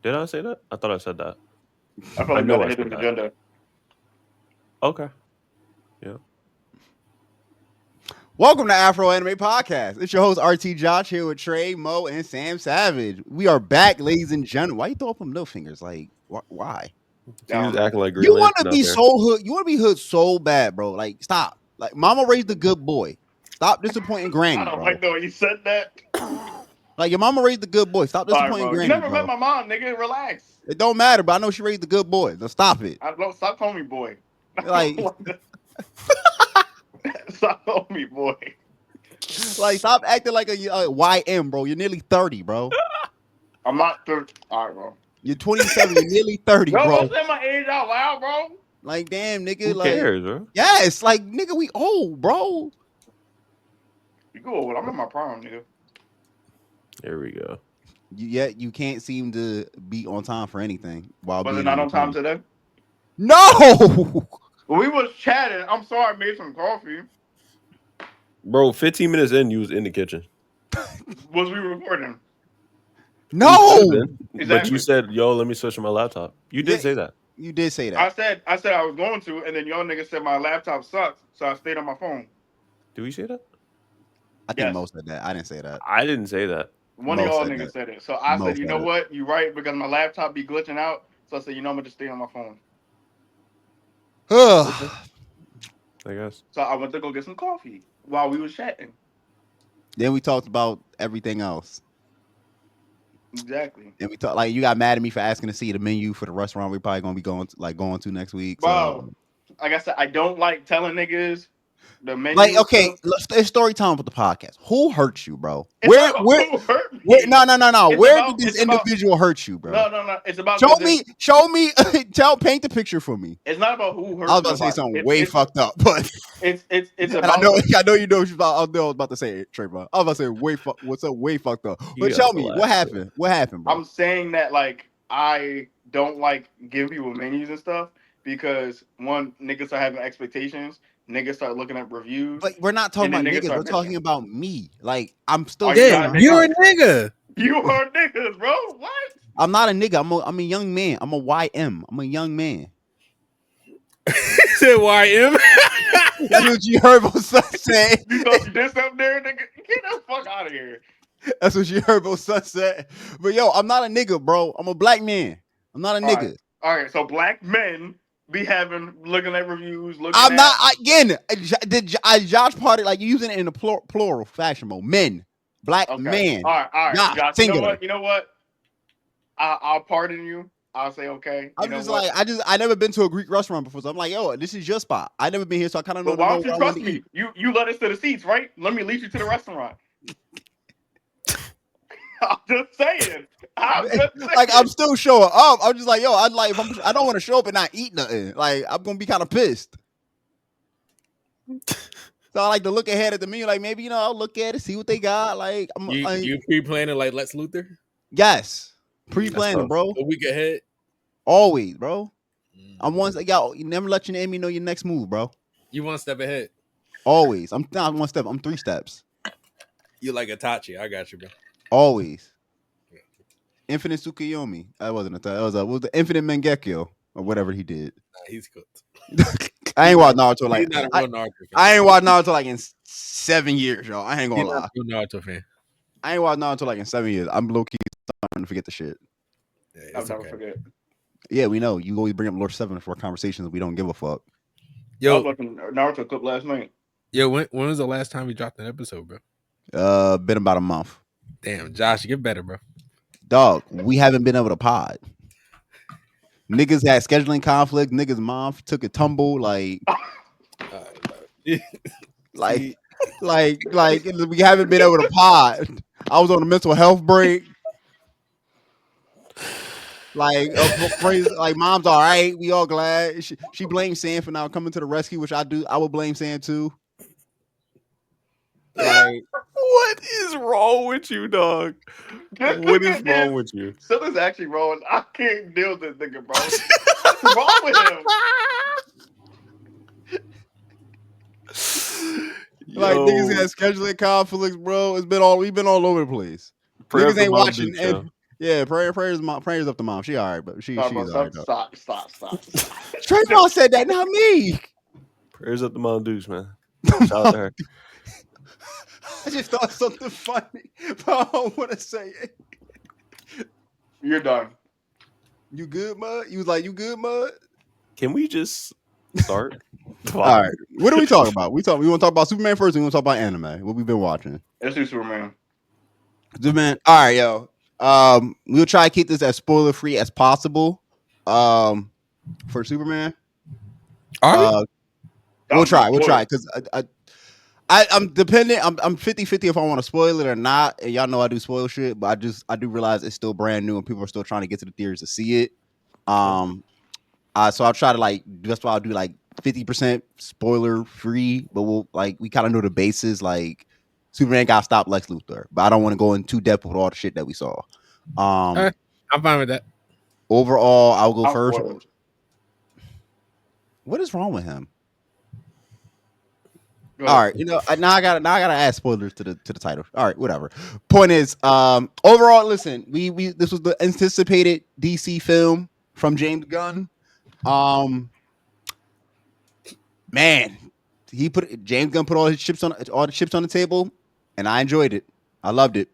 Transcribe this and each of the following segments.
Did I say that? I thought I said that. I feel I like know that I hidden said that. agenda. Okay. Yeah. Welcome to Afro Anime Podcast. It's your host RT Josh here with Trey, Mo, and Sam Savage. We are back, ladies and gentlemen. Why you throw up them middle fingers? Like, why? He was Know. acting like Green You want to Lantern out be there. so hood? You want to be hood so bad, bro? Like, stop. Like, Mama raised a good boy. Stop disappointing I Granny, don't bro. like the way you said that. Like, your mama raised a good boy. Stop All right, disappointing bro. You Granny, never met bro. my mom, nigga. Relax. It don't matter, but I know she raised a good boy. Now stop it. I don't stop calling me boy. Like, Stop calling me boy. stop acting like a YM, bro. You're nearly 30, bro. I'm not 30. All right, bro. You're 27. You're nearly 30, No, bro. don't say my age out loud, bro. Like, damn, nigga. Who Like, cares, bro? yes, like, nigga, we old, bro. You go. I'm in my prime, nigga. There we go. Yet you can't seem to be on time for anything while Was it being not in on time between. today? No. When we was chatting, I'm sorry I made some coffee. Bro, 15 minutes in, you was in the kitchen. Was we recording? No. But Exactly. you said, yo, let me switch to my laptop. You did say that. You did say that. I said I was going to, and then y'all niggas said my laptop sucks, so I stayed on my phone. Did we say that? I think Yes. Mo said that. I didn't say that. I didn't say that. One Mo of y'all said niggas that. said it. So I Mo said, you said know it. what? You right, because my laptop be glitching out. So I said, you know, I'm gonna just stay on my phone. I guess. So I went to go get some coffee while we was chatting. Then we talked about everything else. Exactly. And we talked like you got mad at me for asking to see the menu for the restaurant we're probably gonna be going to next week. Bro, So like I said, I don't like telling niggas the menu. like, okay, stuff. it's story time with the podcast. Who hurt you, bro? It's Where not about where who hurt me. no. It's Where about- did this it's about- individual hurt you, bro? No. It's about Show me, paint the picture for me. It's not about who hurt. I was about to say something way fucked up, but it's and about. I know you know what you about. I was about to say it, Trayvon. I was about to say what's up, way fucked up. You But gotta tell me relax, what happened. What happened, bro? I'm saying that like I don't like give people menus and stuff because one, niggas start having expectations. Niggas start looking at reviews. But we're not talking and about then niggas. We're start talking bitching. about me. Like I'm still. Are you staying not on a You're a top. nigga. You are niggas, bro. What? I'm not a nigga. I'm a young man. I'm a YM. I'm a young man. Said YM. That's what you heard both son say. You thought you did something there, nigga? Get the fuck out of here. That's what you heard both son say. But yo, I'm not a nigga, bro. I'm a black man. I'm not a nigga. All right. So black men be looking at reviews. I'm not again. Did Josh party like you using it in a plural fashion mode? Men, black man. All right. Josh, singular. You know what? I'll pardon you. I'll say okay. I'm just like I never been to a Greek restaurant before, so I'm like, yo, this is your spot. I never been here, so I kind of know. But why don't you what I trust want to me? eat. You led us to the seats, right? Let me lead you to the restaurant. I'm just saying. Like I'm still showing up. I'm just like, yo, I don't want to show up and not eat nothing. Like I'm gonna be kind of pissed. So I like to look ahead at the menu, like maybe I'll look at it, see what they got. Like You pre-planning like Lex Luthor? Yes, pre-planning, bro. A week ahead. Always, bro. I'm once like yo, you never let your enemy know your next move, bro. You one step ahead. Always. I'm not one step. I'm 3 steps. You like Itachi. I got you, bro. Always. Infinite Tsukuyomi. That wasn't that was the Infinite Mangekyo or whatever he did. Nah, he's cooked. I ain't watched Naruto like He's not a real Naruto fan. I ain't watched Naruto like in 7 years, y'all. I ain't gonna lie. He's not a real Naruto fan. I ain't watched Naruto like in 7 years. I'm low key starting to forget the shit. Yeah, I'll never forget. Yeah, we know. You always bring up Lord 7 for conversations. We don't give a fuck. I was watching Naruto clip last night. Yo, when was the last time we dropped an episode, bro? Been about a month. Damn, Josh, get better, bro. Dog, we haven't been able to pod. Niggas had scheduling conflict. Niggas' mom took a tumble. Like we haven't been able to pod. I was on a mental health break. Like, mom's all right. We all glad. She blames Sam for not coming to the rescue, which I do. I would blame Sam too. Like, what is wrong with you, dog? What is wrong with you? Something's actually wrong. I can't deal with this nigga, bro. What's wrong with him? Like niggas had scheduling conflicts, bro. We've been all over the place. Niggas ain't watching. Yeah, prayers up to mom. She all right, but she's all right though. Stop. Trayvon said that, not me. Prayers up to Mom Deuce, man. Shout out to her. I just thought something funny, but I don't want to say it. You're done. You good, Mud? You was like, you good, Mud? Can we just start? All right. What are we talking about? We want to talk about Superman first, or we want to talk about anime? What we've been watching? Let's do Superman. Superman. All right, yo. We'll try to keep this as spoiler free as possible. For Superman. We'll try because I'm dependent. I'm 50-50 if I want to spoil it or not. And y'all know I do spoil shit, but I do realize it's still brand new and people are still trying to get to the theaters to see it. So I'll try to that's why I'll do 50% spoiler free, but we kind of know the bases. Like Superman got to stop Lex Luthor, but I don't want to go in too depth with all the shit that we saw. I'm fine with that. Overall, I'll go I'm first. spoiled. What is wrong with him? All right, now I gotta add spoilers to the title. All right, whatever. Point is, overall, listen, we this was the anticipated DC film from James Gunn. Man, James Gunn put all the chips on the table, and I enjoyed it. I loved it.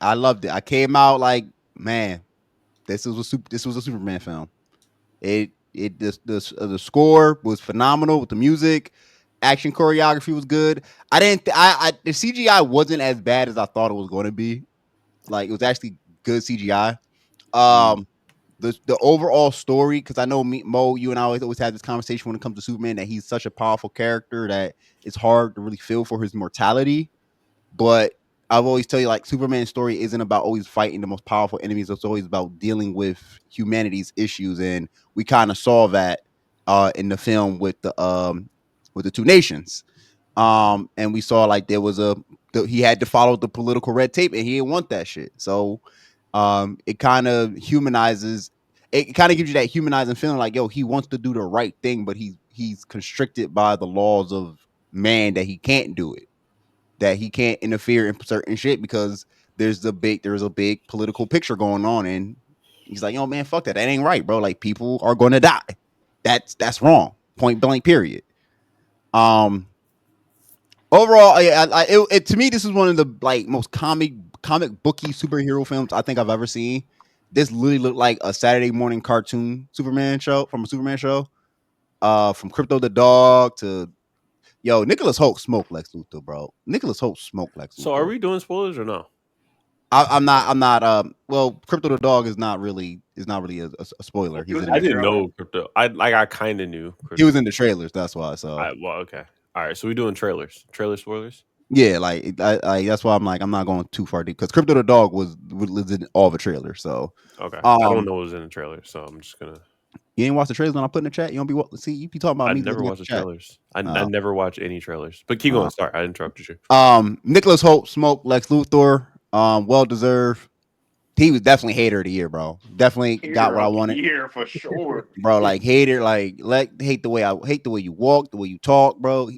I loved it. I came out like, man, this was a Superman film. The score was phenomenal with the music. Action choreography was good. The CGI wasn't as bad as I thought it was going to be. Like, it was actually good CGI. The overall story, because I know Mo, you and I always have this conversation when it comes to Superman, that he's such a powerful character that it's hard to really feel for his mortality. But I've always tell you, Superman's story isn't about always fighting the most powerful enemies. It's always about dealing with humanity's issues, and we kind of saw that in the film with the two nations. And we saw there was he had to follow the political red tape, and he didn't want that shit. So it kind of humanizes. It kind of gives you that humanizing feeling, like, yo, he wants to do the right thing, but he's constricted by the laws of man, that he can't do it, that he can't interfere in certain shit because there's a big political picture going on, and he's like, yo, man, fuck that ain't right, bro. Like, people are going to die. That's wrong. Point blank. Period. Overall, to me, this is one of the most comic booky superhero films I think I've ever seen. This literally looked like a Saturday morning cartoon Superman show from a Superman show. From Crypto the dog to Nicholas Hoult smoked Lex Luthor, bro. Nicholas Hoult smoked Lex Luthor. So are we doing spoilers or no? I'm not. Well, Crypto the dog is not really a spoiler. I didn't know Crypto. I kind of knew Crypto. He was in the trailers. That's why. So well, okay. All right, so we doing trailer spoilers. Yeah, that's why I'm not going too far deep, because Crypto the dog was in all the trailers. So okay, I don't know what was in the trailer, so I'm just gonna. You ain't watch the trailers when I put in the chat. You don't you be talking about me. I never watched the trailers. I never watch any trailers. But keep going. Sorry, I interrupted you. Nicholas Hoult smoked Lex Luthor. Well deserved. He was definitely hater of the year, bro. Definitely got what I wanted. Year for sure, bro. Hater, hate the way you walk, the way you talk, bro.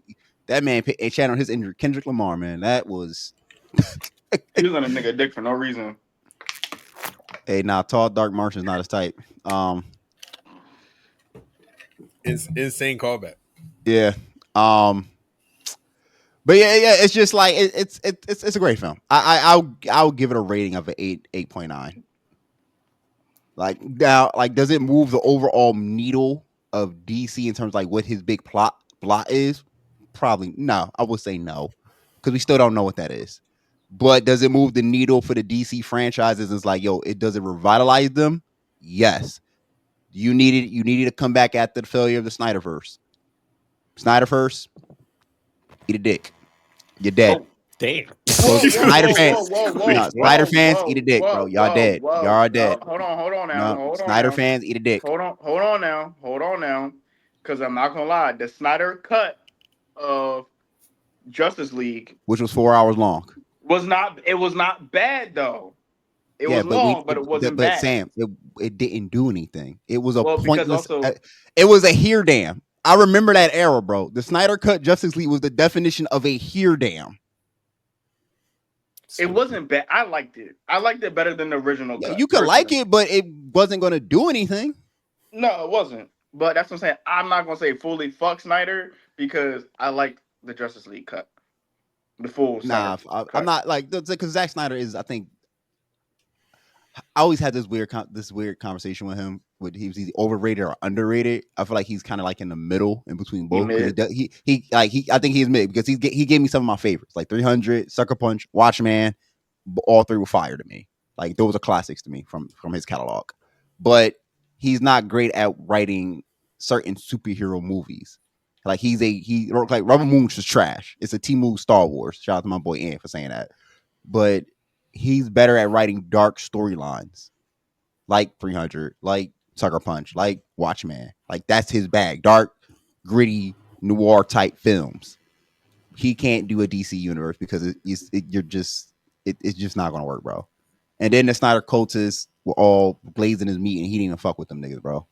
That man channeled his injury. Kendrick Lamar, man. That was. He was on a nigga dick for no reason. Hey, tall, dark Martian's not his type. Insane callback. Yeah. But yeah, it's just it's a great film. I'll give it a rating of an 8.9. Now, does it move the overall needle of DC in terms of what his big plot is? Probably no. I would say no, because we still don't know what that is. But does it move the needle for the DC franchises? It's does it revitalize them? Yes. You needed to come back after the failure of the Snyderverse. Snyderverse, eat a dick. You're dead. Oh, damn. Snyder fans, eat a dick, bro. Y'all dead. Y'all dead. Hold on now. Snyder fans, eat a dick. Hold on now. Because I'm not gonna lie, the Snyder cut of Justice League, which was 4 hours long, was not bad though. It was long, but it wasn't bad. Sam, it didn't do anything. It was a pointless. It was a here damn. I remember that era, bro. The Snyder cut Justice League was the definition of a here damn. It wasn't bad. I liked it. I liked it better than the original cut. You could like it, but it wasn't going to do anything. No, it wasn't. But that's what I'm saying. I'm not gonna say fully fuck Snyder because I like the Justice League cut, the full Snyder cut. I'm not like because Zack Snyder is. I think I always had this weird conversation with him. He's either overrated or underrated. I feel like he's kind of like in the middle, in between both. I think he's mid because he gave me some of my favorites, like 300, Sucker Punch, Watchmen. All three were fire to me. Like those are classics to me from his catalog. But he's not great at writing certain superhero movies. Like he wrote like Rebel Moon was trash. It's a T-Move Star Wars. Shout out to my boy Ian for saying that. But he's better at writing dark storylines, like 300, like Sucker Punch, like Watchmen. Like that's his bag. Dark, gritty, noir type films. He can't do a DC universe because it's just not gonna work, bro. And then the Snyder cultists were all blazing his meat, and he didn't even fuck with them niggas, bro.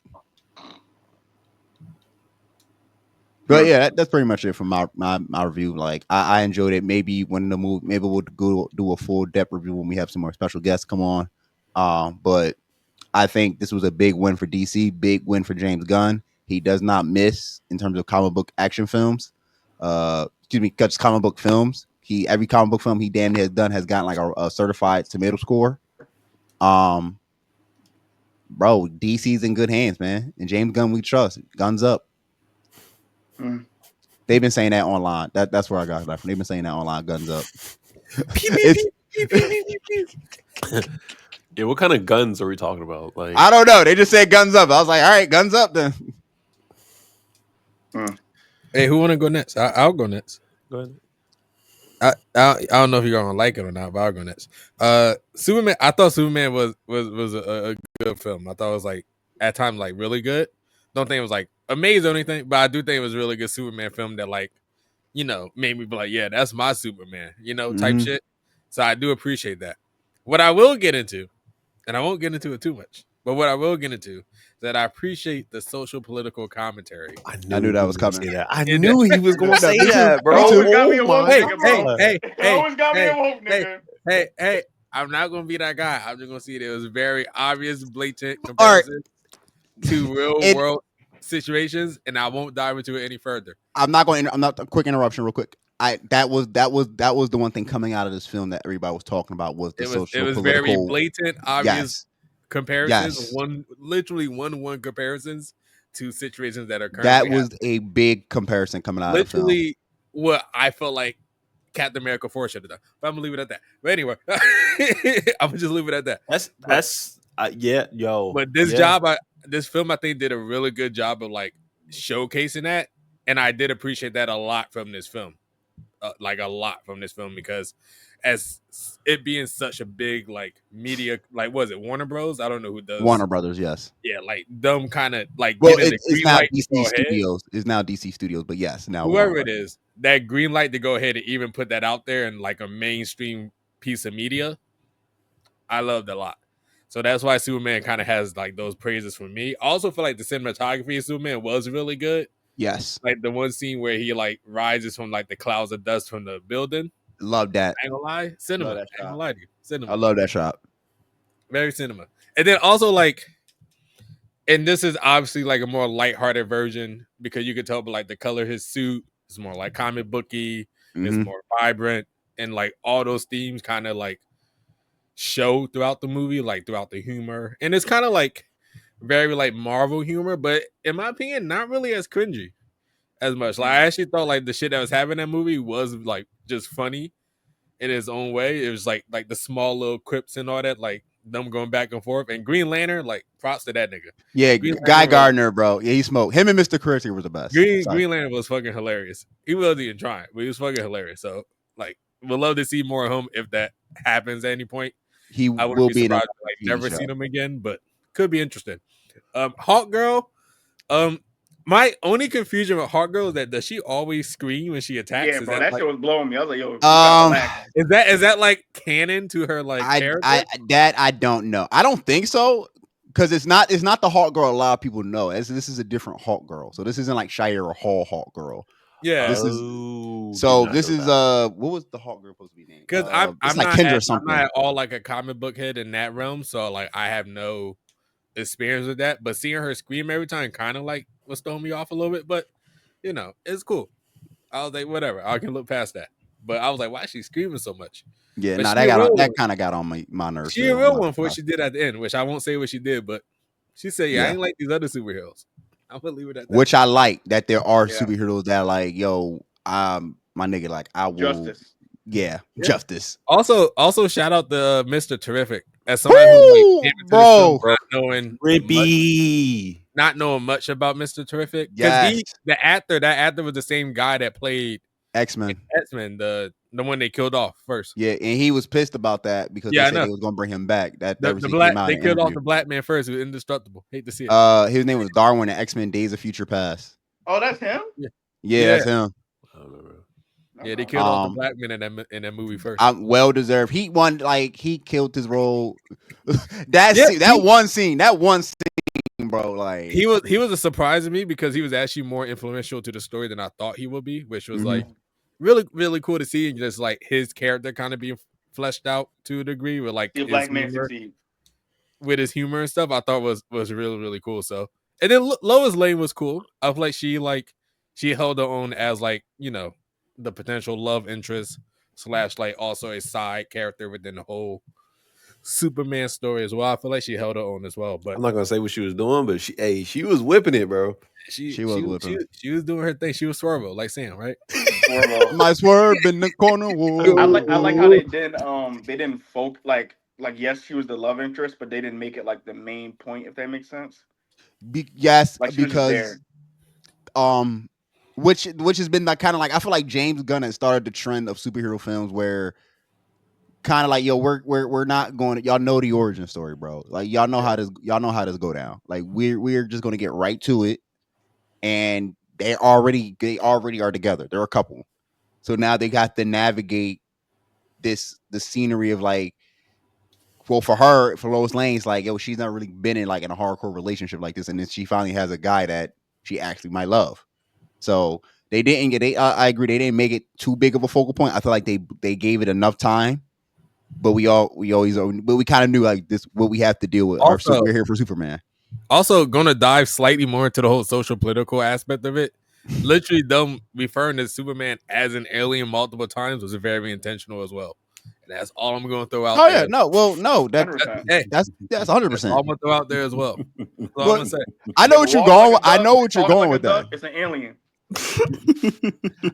But yeah, that's pretty much it from my review. Like I enjoyed it. Maybe when the movie, maybe we'll go do a full depth review when we have some more special guests come on. But I think this was a big win for DC, big win for James Gunn. He does not miss in terms of comic book action films. Just comic book films. Every comic book film he damn near has done has gotten like a certified tomato score. Bro, DC's in good hands, man. And James Gunn we trust. Guns up. They've been saying that online. That's where I got that from. They've been saying that online. Guns up. Yeah, what kind of guns are we talking about? Like I don't know. They just said guns up. I was like, all right, guns up then. Hey, who want to go next? I'll go next. Go ahead. I don't know if you're gonna like it or not, but I'll go next. Superman. I thought Superman was a good film. I thought it was like at times like really good. Don't think it was like amazing or anything, but I do think it was a really good Superman film that like, made me be like, yeah, that's my Superman, type shit. So I do appreciate that. What I will get into, and I won't get into it too much, but what I will get into is that I appreciate the social political commentary. I knew that was coming. I knew he was going to say that, bro. Always got me a woke nigga, bro. Always got me a woke nigga. Hey, I'm not gonna be that guy. I'm just gonna see it. It was very obvious, blatant comparison to real world situations, and I won't dive into it any further. I'm not a quick interruption, real quick. That was the one thing coming out of this film that everybody was talking about was the social. It was very blatant, obvious comparisons. Literally one comparisons to situations that are currently that was a big comparison coming out of the film. Literally, what I felt like Captain America 4 should have done. But I'm gonna leave it at that. But anyway, I'm gonna just leave it at that. That's yo. But this film, I think, did a really good job of like showcasing that, and I did appreciate that a lot from this film, because as it being such a big like media, like was it Warner Bros? I don't know who does Warner Brothers, yes. Yeah, like them kind of like. Well, it's now DC Studios. It's now DC Studios, but yes, now whoever it is, that green light to go ahead and even put that out there in like a mainstream piece of media, I loved a lot. So that's why Superman kind of has like those praises from me. I also feel like the cinematography of Superman was really good. Yes. Like the one scene where he like rises from like the clouds of dust from the building. Love that. I ain't gonna lie. Cinema. I ain't gonna lie to you. Cinema. I love that shot. Very cinema. And then also like, and this is obviously like a more lighthearted version because you could tell by like the color of his suit is more like comic booky. It's more vibrant, and like all those themes kind of like show throughout the movie, like throughout the humor. And it's kind of like very like Marvel humor, but in my opinion, not really as cringy as much. Like I actually thought like the shit that was happening in that movie was like just funny in its own way. It was like the small little quips and all that, like them going back and forth. And Green Lantern, like props to that nigga. Yeah, Guy Gardner, bro. Yeah, he smoked. Him and Mr. Christie was the best. Green Lantern was fucking hilarious. He wasn't even trying, but he was fucking hilarious. So like, we'd love to see more of him if that happens at any point. He I will be surprised to like never seen him again, but could be interesting. Hawk Girl, my only confusion with Hawk Girl is that does she always scream when she attacks? Yeah, bro, that shit was blowing me. I was like, yo, is that like canon to her like character? I don't know. I don't think so. Because it's not the Hawk Girl a lot of people know. This is a different Hawk Girl. So this isn't like Shire or Hall Hawk Girl. Yeah, This is Oh, so. did not This know is that. what was the Hawk girl supposed to be named? because It's I'm like not Kendra or I'm something. not at all like a comic book head in that realm, so like I have no experience with that. But seeing her scream every time kind of like was throwing me off a little bit. But you know, it's cool. I was like, whatever, I can look past that. But I was like, why is she screaming so much? Yeah, But no, she a real that one. kind of got on my nerves She too. a I'm real not one gonna for what lie. she did at the end, which I won't say what she did, but she said, "Yeah, I Yeah, ain't like these other superheroes." I'm gonna leave it at that. which I like that there are Yeah. superheroes that are like, yo, my nigga, like I will, Justice. yeah, Yeah. justice. Also, shout out to Mr. Terrific as somebody who like Woo, came into this film bro, Rippy. not knowing much about Mr. Terrific because yes, that actor was the same guy that played X-Men. X-Men, the one they killed off first. Yeah, and he was pissed about that because they Yeah, I said know. they was gonna bring him back. That The recently came black out they in an killed off interview. the black man first, who was indestructible. Hate to see it. His name was Darwin in X-Men Days of Future Past. Oh, that's him. Yeah, Yeah, that's him. I don't know. yeah, they Okay. killed off the black man in that movie first. I'm well deserved. He won, like he killed his role. that Yeah, scene, that one scene, bro. Like he was a surprise to me because he was actually more influential to the story than I thought he would be, which was like really, really cool to see, and just like his character kind of being fleshed out to a degree with like See a his black man humor, succeed. with his humor and stuff. I thought was really, really cool. So, and then Lois Lane was cool. I feel like she held her own as like, you know, the potential love interest / like also a side character within the whole Superman story as well. I feel like she held her own as well. But I'm not gonna say what she was doing, but she was whipping it, bro. she was whipping. she was doing her thing. She was Swervo, like Sam, right? my swerve in the corner. Whoa. I like how they didn't like yes, she was the love interest, but they didn't make it like the main point, if that makes sense. Yes, Like she was just because there. which has been like kind of like I feel like James Gunn has started the trend of superhero films where kind of like yo we're not going to, y'all know the origin story, bro. Like y'all know how this go down. Like we're just going to get right to it, and they already are together. They're a couple, so now they got to navigate the scenery of like. Well, for Lois Lane's like, yo, she's not really been in a hardcore relationship like this, and then she finally has a guy that she actually might love. So they didn't get. I agree. They didn't make it too big of a focal point. I feel like they gave it enough time, but we kind of knew like this what we have to deal with. Also, We're here for Superman. Also, gonna dive slightly more into the whole social political aspect of it. Literally, them referring to Superman as an alien multiple times was very intentional as well. And that's all I'm going to throw out Oh there. yeah, no, Hey, that's 100%. That's all I'm going to throw out there as well. That's all I'm But gonna say. I know what you're going. I know what you're Walks going like with a duck, that. It's an alien.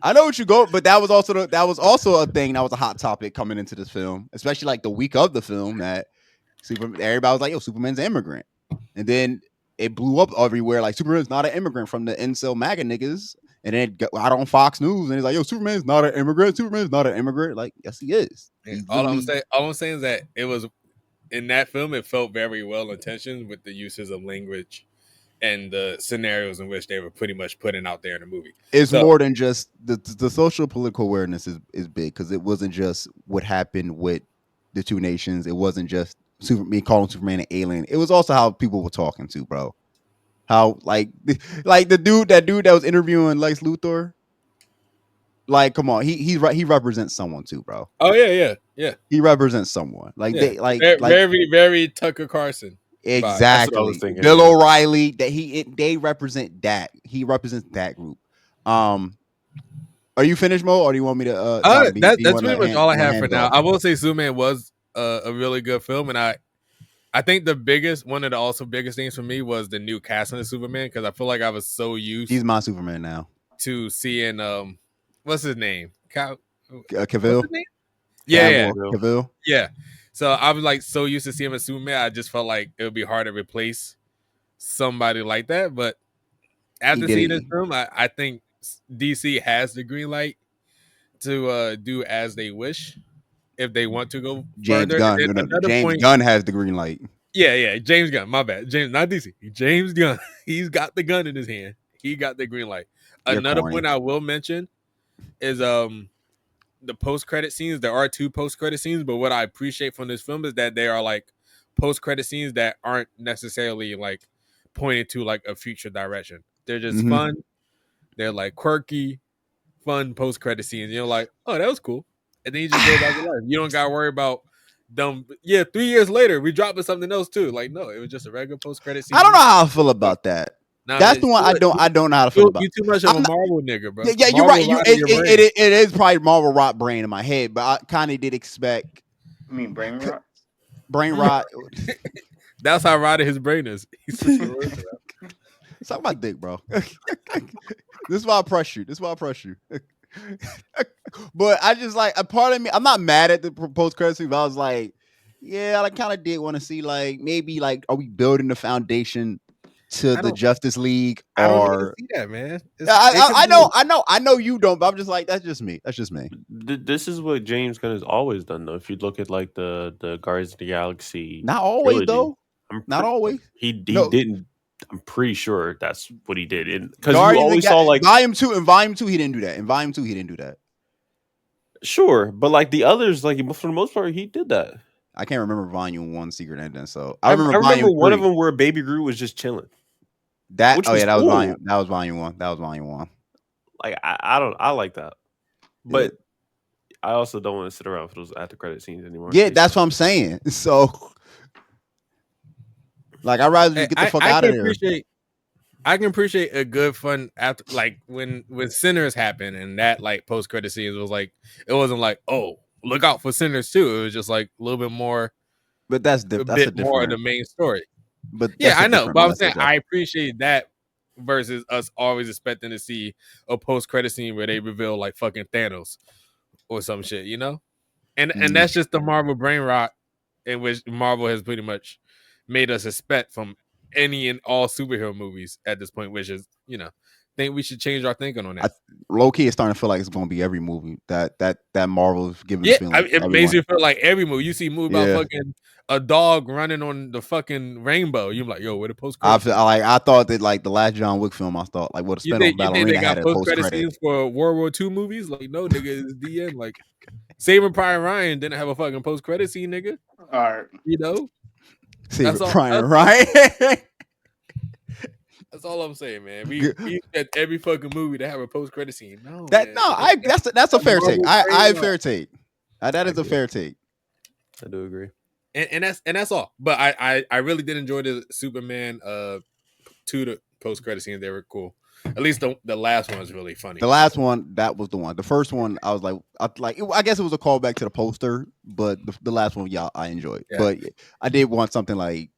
I know what you go, but that was also a thing that was a hot topic coming into this film, especially like the week of the film that everybody was like, "Yo, Superman's an immigrant," and then it blew up everywhere. Like Superman's not an immigrant from the incel MAGA niggas, and then it got out on Fox News, and it's like, "Yo, Superman's not an immigrant. Superman's not an immigrant." Like, yes, he is. All I'm saying is that it was in that film. It felt very well intentioned with the uses of language and the scenarios in which they were pretty much putting out there in the movie. It's more than just the social political awareness is big because it wasn't just what happened with the two nations. It wasn't just me calling Superman an alien. It was also how people were talking to, bro. How like the dude that was interviewing Lex Luthor. Like, come on, he represents someone too, bro. Oh yeah. He represents someone. Like they very, very Tucker Carlson. Exactly. That's what I was thinking. Bill O'Reilly. They represent that. He represents that group. Are you finished, Mo, or do you want me to? That's pretty much all I have for now. I will say Superman was a really good film, and I think one of the also biggest things for me was the new casting of Superman, because I feel like I was so used. He's my Superman now. To seeing what's his name? Cavill. What's his name? Yeah. Cavill. Yeah. So I was like so used to seeing him as Superman, I just felt like it would be hard to replace somebody like that. But after seeing this film, I think DC has the green light to do as they wish if they want to go James further. Gunn. James Gunn has the green light. Yeah, James Gunn. My bad. James, not DC. James Gunn. He's got the gun in his hand. He got the green light. Another point I will mention is the post-credit scenes. There are 2 post-credit scenes, but what I appreciate from this film is that they are like post-credit scenes that aren't necessarily like pointing to like a future direction. They're just fun. They're like quirky. fun post credit scenes. You're like, oh, that was cool, and then you just go back to life. You don't got to worry about dumb. Yeah, 3 years later, we dropping something else too. Like, no, it was just a regular post credit scene. I don't know how I feel about that. Nah, That's man, the one I don't know how to feel about. You too much of a Marvel nigga, bro. Yeah, you're Marvel right. It is probably Marvel rot brain in my head, but I kind of did expect. I mean, brain rot. Brain rot. That's how rotted his brain is. He's switching the words around. Suck my dick, bro. This is why I press you. But I just like a part of me. I'm not mad at the post credit scene, but I was like, yeah, I kind of did want to see like maybe like are we building the foundation to the Justice League? I don't need to see that, man. I know you don't, but I'm just like that's just me. This is what James Gunn has always done, though. If you look at like the Guardians of the Galaxy, not always trilogy, though. Not always. He didn't. I'm pretty sure that's what he did. Because you always saw like Volume 2. In Volume 2, he didn't do that. Sure, but like the others, like for the most part, he did that. I can't remember Volume 1 Secret Ending. So I remember one of them where Baby Groot was just chilling. That was Volume 1. That was Volume 1. Like I like that, but I also don't want to sit around for those after credit scenes anymore. Yeah, that's what I'm saying. So, like, I'd rather just get the fuck out of there. I can appreciate a good fun after, like when Sinners happened and that like post credit scenes was like it wasn't like oh look out for Sinners too. It was just like a little bit more. But that's a bit more of the main story. But yeah, I know. But I'm saying I appreciate that versus us always expecting to see a post credit scene where they reveal like fucking Thanos or some shit, you know? And that's just the Marvel brain rot in which Marvel has pretty much made us expect from any and all superhero movies at this point, which is, you know, think we should change our thinking on that. Low key is starting to feel like it's going to be every movie that Marvel is giving. Yeah, it makes you feel like every movie. You see a movie about fucking a dog running on the fucking rainbow. You're like, yo, where the post credit? I thought that like the last John Wick film, I thought like what a spin-off ballerina had a post credit scenes for World War II movies. Like, no, nigga, it's the end. Like, Saving Private Ryan didn't have a fucking post credit scene, nigga. All right, you know, Saving Private Ryan. That's all I'm saying, man. We expect every fucking movie to have a post credit scene. That's a fair take. I have fair take. That is a fair take. I do agree. And that's all. But I really did enjoy the Superman 2 the post credit scenes. They were cool. At least the last one was really funny. The last one, that was the one. The first one, I was like, I guess it was a callback to the poster, but the last one, I enjoyed. Yeah. But I did want something like.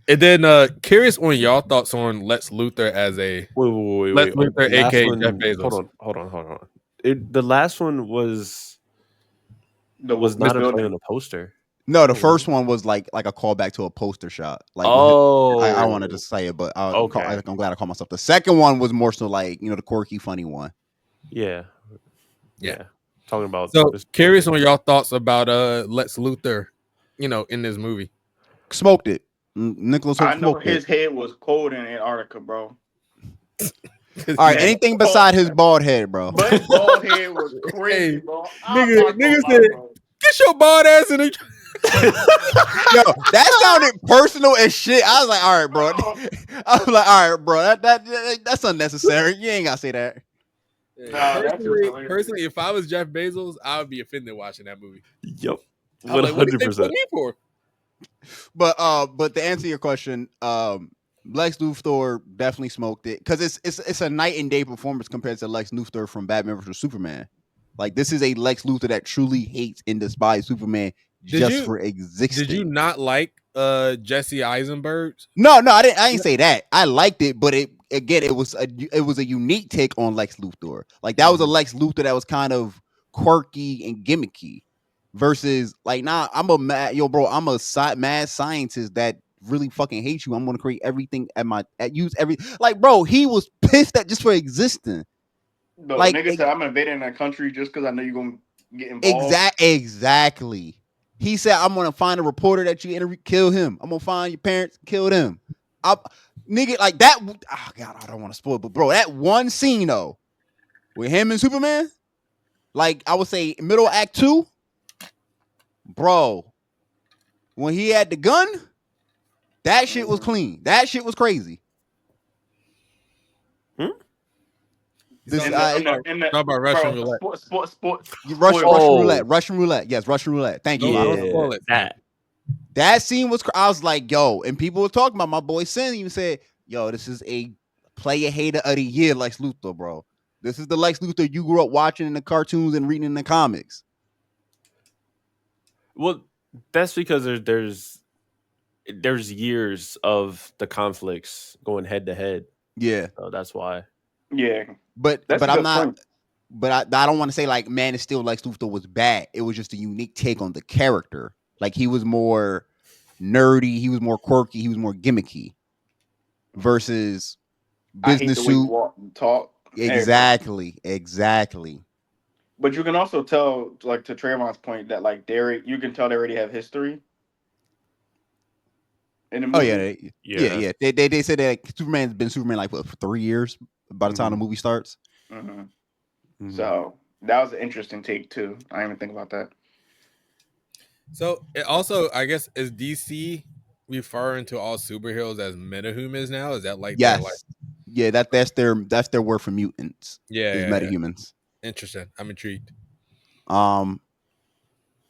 And then curious on y'all thoughts on Lex Luthor as a wait. Lex Luthor, aka Jeff Bezos. Hold on. The last one was not on the poster. No, the first one was like a callback to a poster shot. Like, I wanted to say it, but I'm glad I called myself. The second one was more so like the quirky, funny one. Yeah. Talking about curious on y'all thoughts about Lex Luthor, in this movie. Smoked it. Nicholas Hoult. I know his head was cold in Antarctica, bro. All right, anything beside his bald head, bro. But his bald head was crazy, bro. Nigga said, "Get your bald ass in the." Yo, that sounded personal as shit. I was like, all right, bro. I was like, all right, bro. That's unnecessary. You ain't gotta say that. Personally, if I was Jeff Bezos, I would be offended watching that movie. Yep, 100%. But to answer your question, Lex Luthor definitely smoked it because it's a night and day performance compared to Lex Luthor from Batman vs Superman. Like this is a Lex Luthor that truly hates and despises Superman for existing. Did you not like Jesse Eisenberg? No, I didn't say that. I liked it, but it was a unique take on Lex Luthor. Like that was a Lex Luthor that was kind of quirky and gimmicky. Versus like, I'm a mad mad scientist that really fucking hates you. I'm gonna create everything bro. He was pissed at just for existing. No, like nigga said, I'm invading that country just because I know you're gonna get involved. Exactly. He said, I'm gonna find a reporter that you interview, kill him. I'm gonna find your parents, kill them. Nigga, like that. Oh God, I don't want to spoil, but bro, that one scene though, with him and Superman, like I would say middle act 2. Bro, when he had the gun, that shit was clean. That shit was crazy. This in the talk about Russian bro, roulette. Russian Oh. roulette. Russian roulette. Yes, Russian roulette. Thank you. No, Yeah, don't spoil it. That scene was. I was like, yo, and people were talking about my boy Sin. Even said, yo, this is a player hater of the year, Lex Luthor, bro. This is the Lex Luthor you grew up watching in the cartoons and reading in the comics. Well, that's because there's years of the conflicts going head to head. Yeah, So that's why. Yeah, but that's a I'm good not. point. But I don't want to say like Man of Steel Lex Luthor was bad. It was just a unique take on the character. Like he was more nerdy, he was more quirky, he was more gimmicky. Versus I hate business the way you suit. walk, talk, everything. Exactly. But you can also tell, like to Trayvon's point, that like you can tell they already have history in the Oh movie. yeah. They said that Superman's been Superman like what, for 3 years by the time the movie starts. Mm-hmm. Mhm. So that was an interesting take too. I didn't even think about that. So it also, I guess, is DC referring to all superheroes as metahumans now? Is that like their like? Yeah, that's their word for mutants. Yeah, is metahumans. Interesting. I'm intrigued. Sam,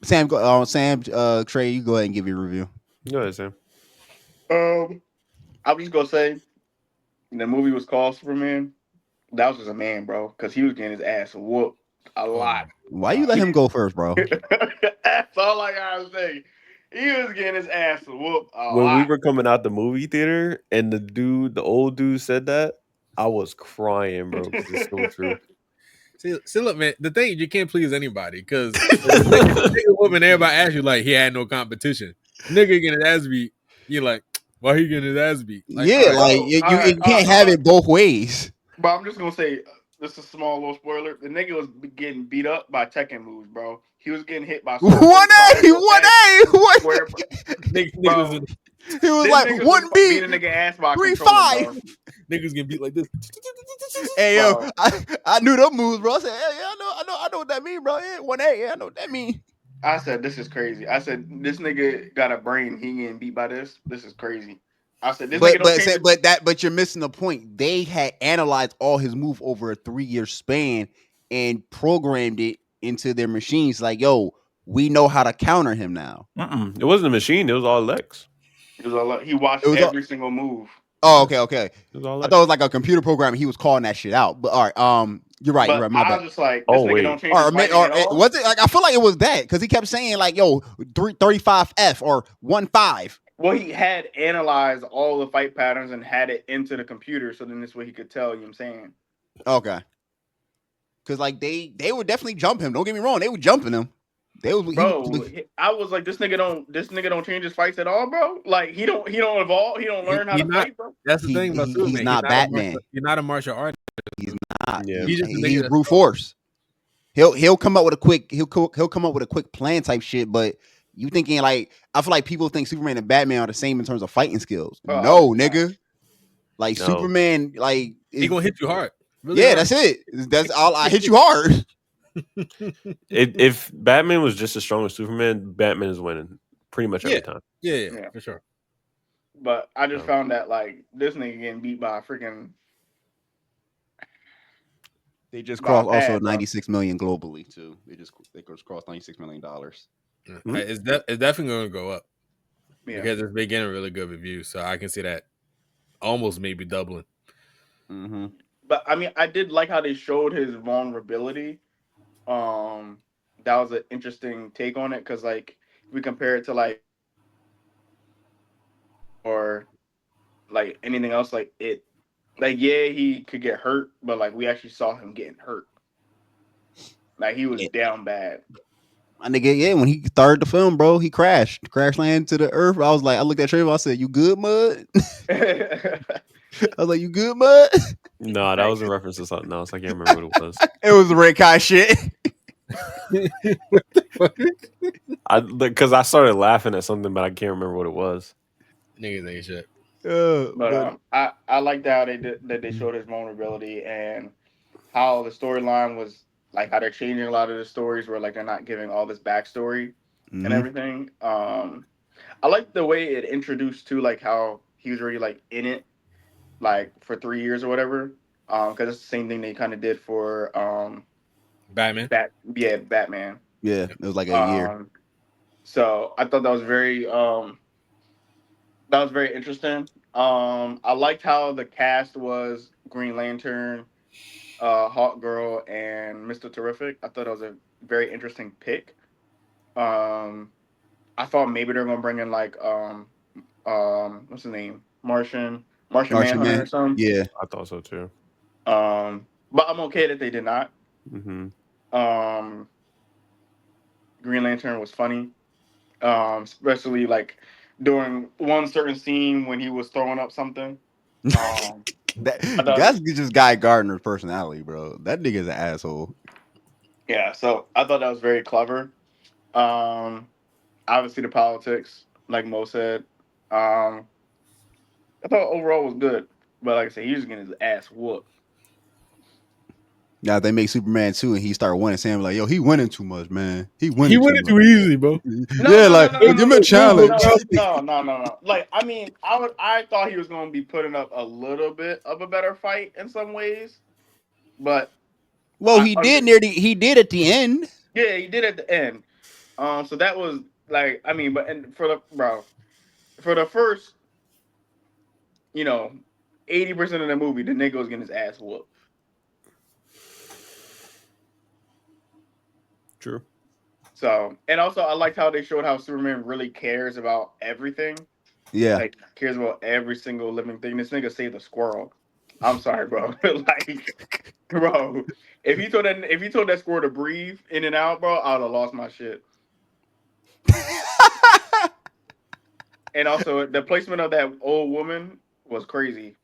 Trey, you go ahead and give your review. Go ahead, Sam. I'm just gonna say the movie was called Superman. That was just a man, bro, because he was getting his ass whooped a lot. Why you let him go first, bro? That's all I gotta say. He was getting his ass whooped a When we lot. were coming out the movie theater and the old dude said that, I was crying, bro, because it's so true. See, look, man. The thing, you can't please anybody because nigga woman, everybody asks you like he had no competition. Nigga getting his ass beat. You're like, why he getting his ass beat? Like, Yeah, right, like you can't have it both ways. But I'm just gonna say this is a small little spoiler. The nigga was getting beat up by Tekken moves, bro. He was getting hit by 1A, 1A. nigga was in, He was Them like niggas 1B, beating nigga ass by 3-5. controller, niggas getting beat like this. Hey yo, bro. I knew them moves, bro. I said, yeah, I know what that mean, bro. Yeah, 1A, yeah, I know what that mean. I said this is crazy. I said this nigga got a brain. He getting beat by this. This is crazy. I said this nigga don't change. But you're missing the point. They had analyzed all his move over a 3-year span and programmed it into their machines. Like, yo, we know how to counter him now. It wasn't a machine. It was all Lex. He watched It was every single move. Oh, okay. It was all I Lex. thought it was like a computer program. He was calling that shit out. But all right, you're right. But My I bad. was just like, this nigga don't change his fighting at all. Was it like I feel like it was that because he kept saying like, yo, 35F or 1-5. Well, he had analyzed all the fight patterns and had it into the computer, so then this way he could tell. You know what I'm saying? Okay. Because like they would definitely jump him. Don't get me wrong. They were jumping him. I was like, this nigga don't change his fights at all, bro. Like he don't evolve. He don't learn how to fight, bro. That's the thing about Superman. He's not Batman. You're not a martial artist. He's not. Yeah. He's brute force. He'll come up with a quick plan type shit. But you thinking like I feel like people think Superman and Batman are the same in terms of fighting skills. No, nigga. Like No. Superman, like He gonna hit you hard. Really yeah, hard. that's it. That's all. I hit you hard. If Batman was just as strong as Superman, Batman is winning pretty much every time. Yeah, for sure. But I just found that like this nigga getting beat by a freaking. They just crossed also 96 million globally too. They just crossed $96 million. Mm-hmm. It's definitely going to go up because it's been getting really good reviews. So I can see that almost maybe doubling. Mm-hmm. But I mean, I did like how they showed his vulnerability. That was an interesting take on it because, like, if we compare it to like, or like anything else, like he could get hurt, but like we actually saw him getting hurt. Like he was down bad. My nigga, when he started the film, bro, he crash landed to the earth. I looked at Trayvon, I said, "You good, Mud?" I was like, "You good, Mud?" No, that was in reference to something else. I can't remember what it was. It was the red Kai shit. Because I started laughing at something, but I can't remember what it was. Niggas ain't shit. But I liked how they showed his vulnerability and how the storyline was like how they're changing a lot of the stories where like they're not giving all this backstory and everything. I like the way it introduced to like how he was already like in it like for 3 years or whatever. because it's the same thing they kind of did for Batman. Batman. Yeah, it was like a year. So I thought that was very interesting. I liked how the cast was Green Lantern, Hawk Girl, and Mr. Terrific. I thought that was a very interesting pick. I thought maybe they're gonna bring in like what's his name? Martian Manhunter or something. Yeah. I thought so too. But I'm okay that they did not. Mm-hmm. Green Lantern was funny. Especially like during one certain scene when he was throwing up something. That's just Guy Gardner's personality, bro. That nigga's an asshole. Yeah, so I thought that was very clever. Obviously the politics, like Mo said. I thought overall was good, but like I said, he was getting his ass whooped. Now they make Superman 2 and he started winning. Sam like, yo, he winning too much, man. He He winning too easy, bro. Give him a challenge. No. Like, I mean, I thought he was going to be putting up a little bit of a better fight in some ways, but well, he did at the end. Yeah, he did at the end. So that was like, I mean, for the first, 80% of the movie, the nigga was getting his ass whooped. True. So, and also I liked how they showed how Superman really cares about everything. Yeah. Like, cares about every single living thing. This nigga saved a squirrel. I'm sorry, bro. Like, bro, if he told that squirrel to breathe in and out, bro, I would have lost my shit. And also, the placement of that old woman was crazy,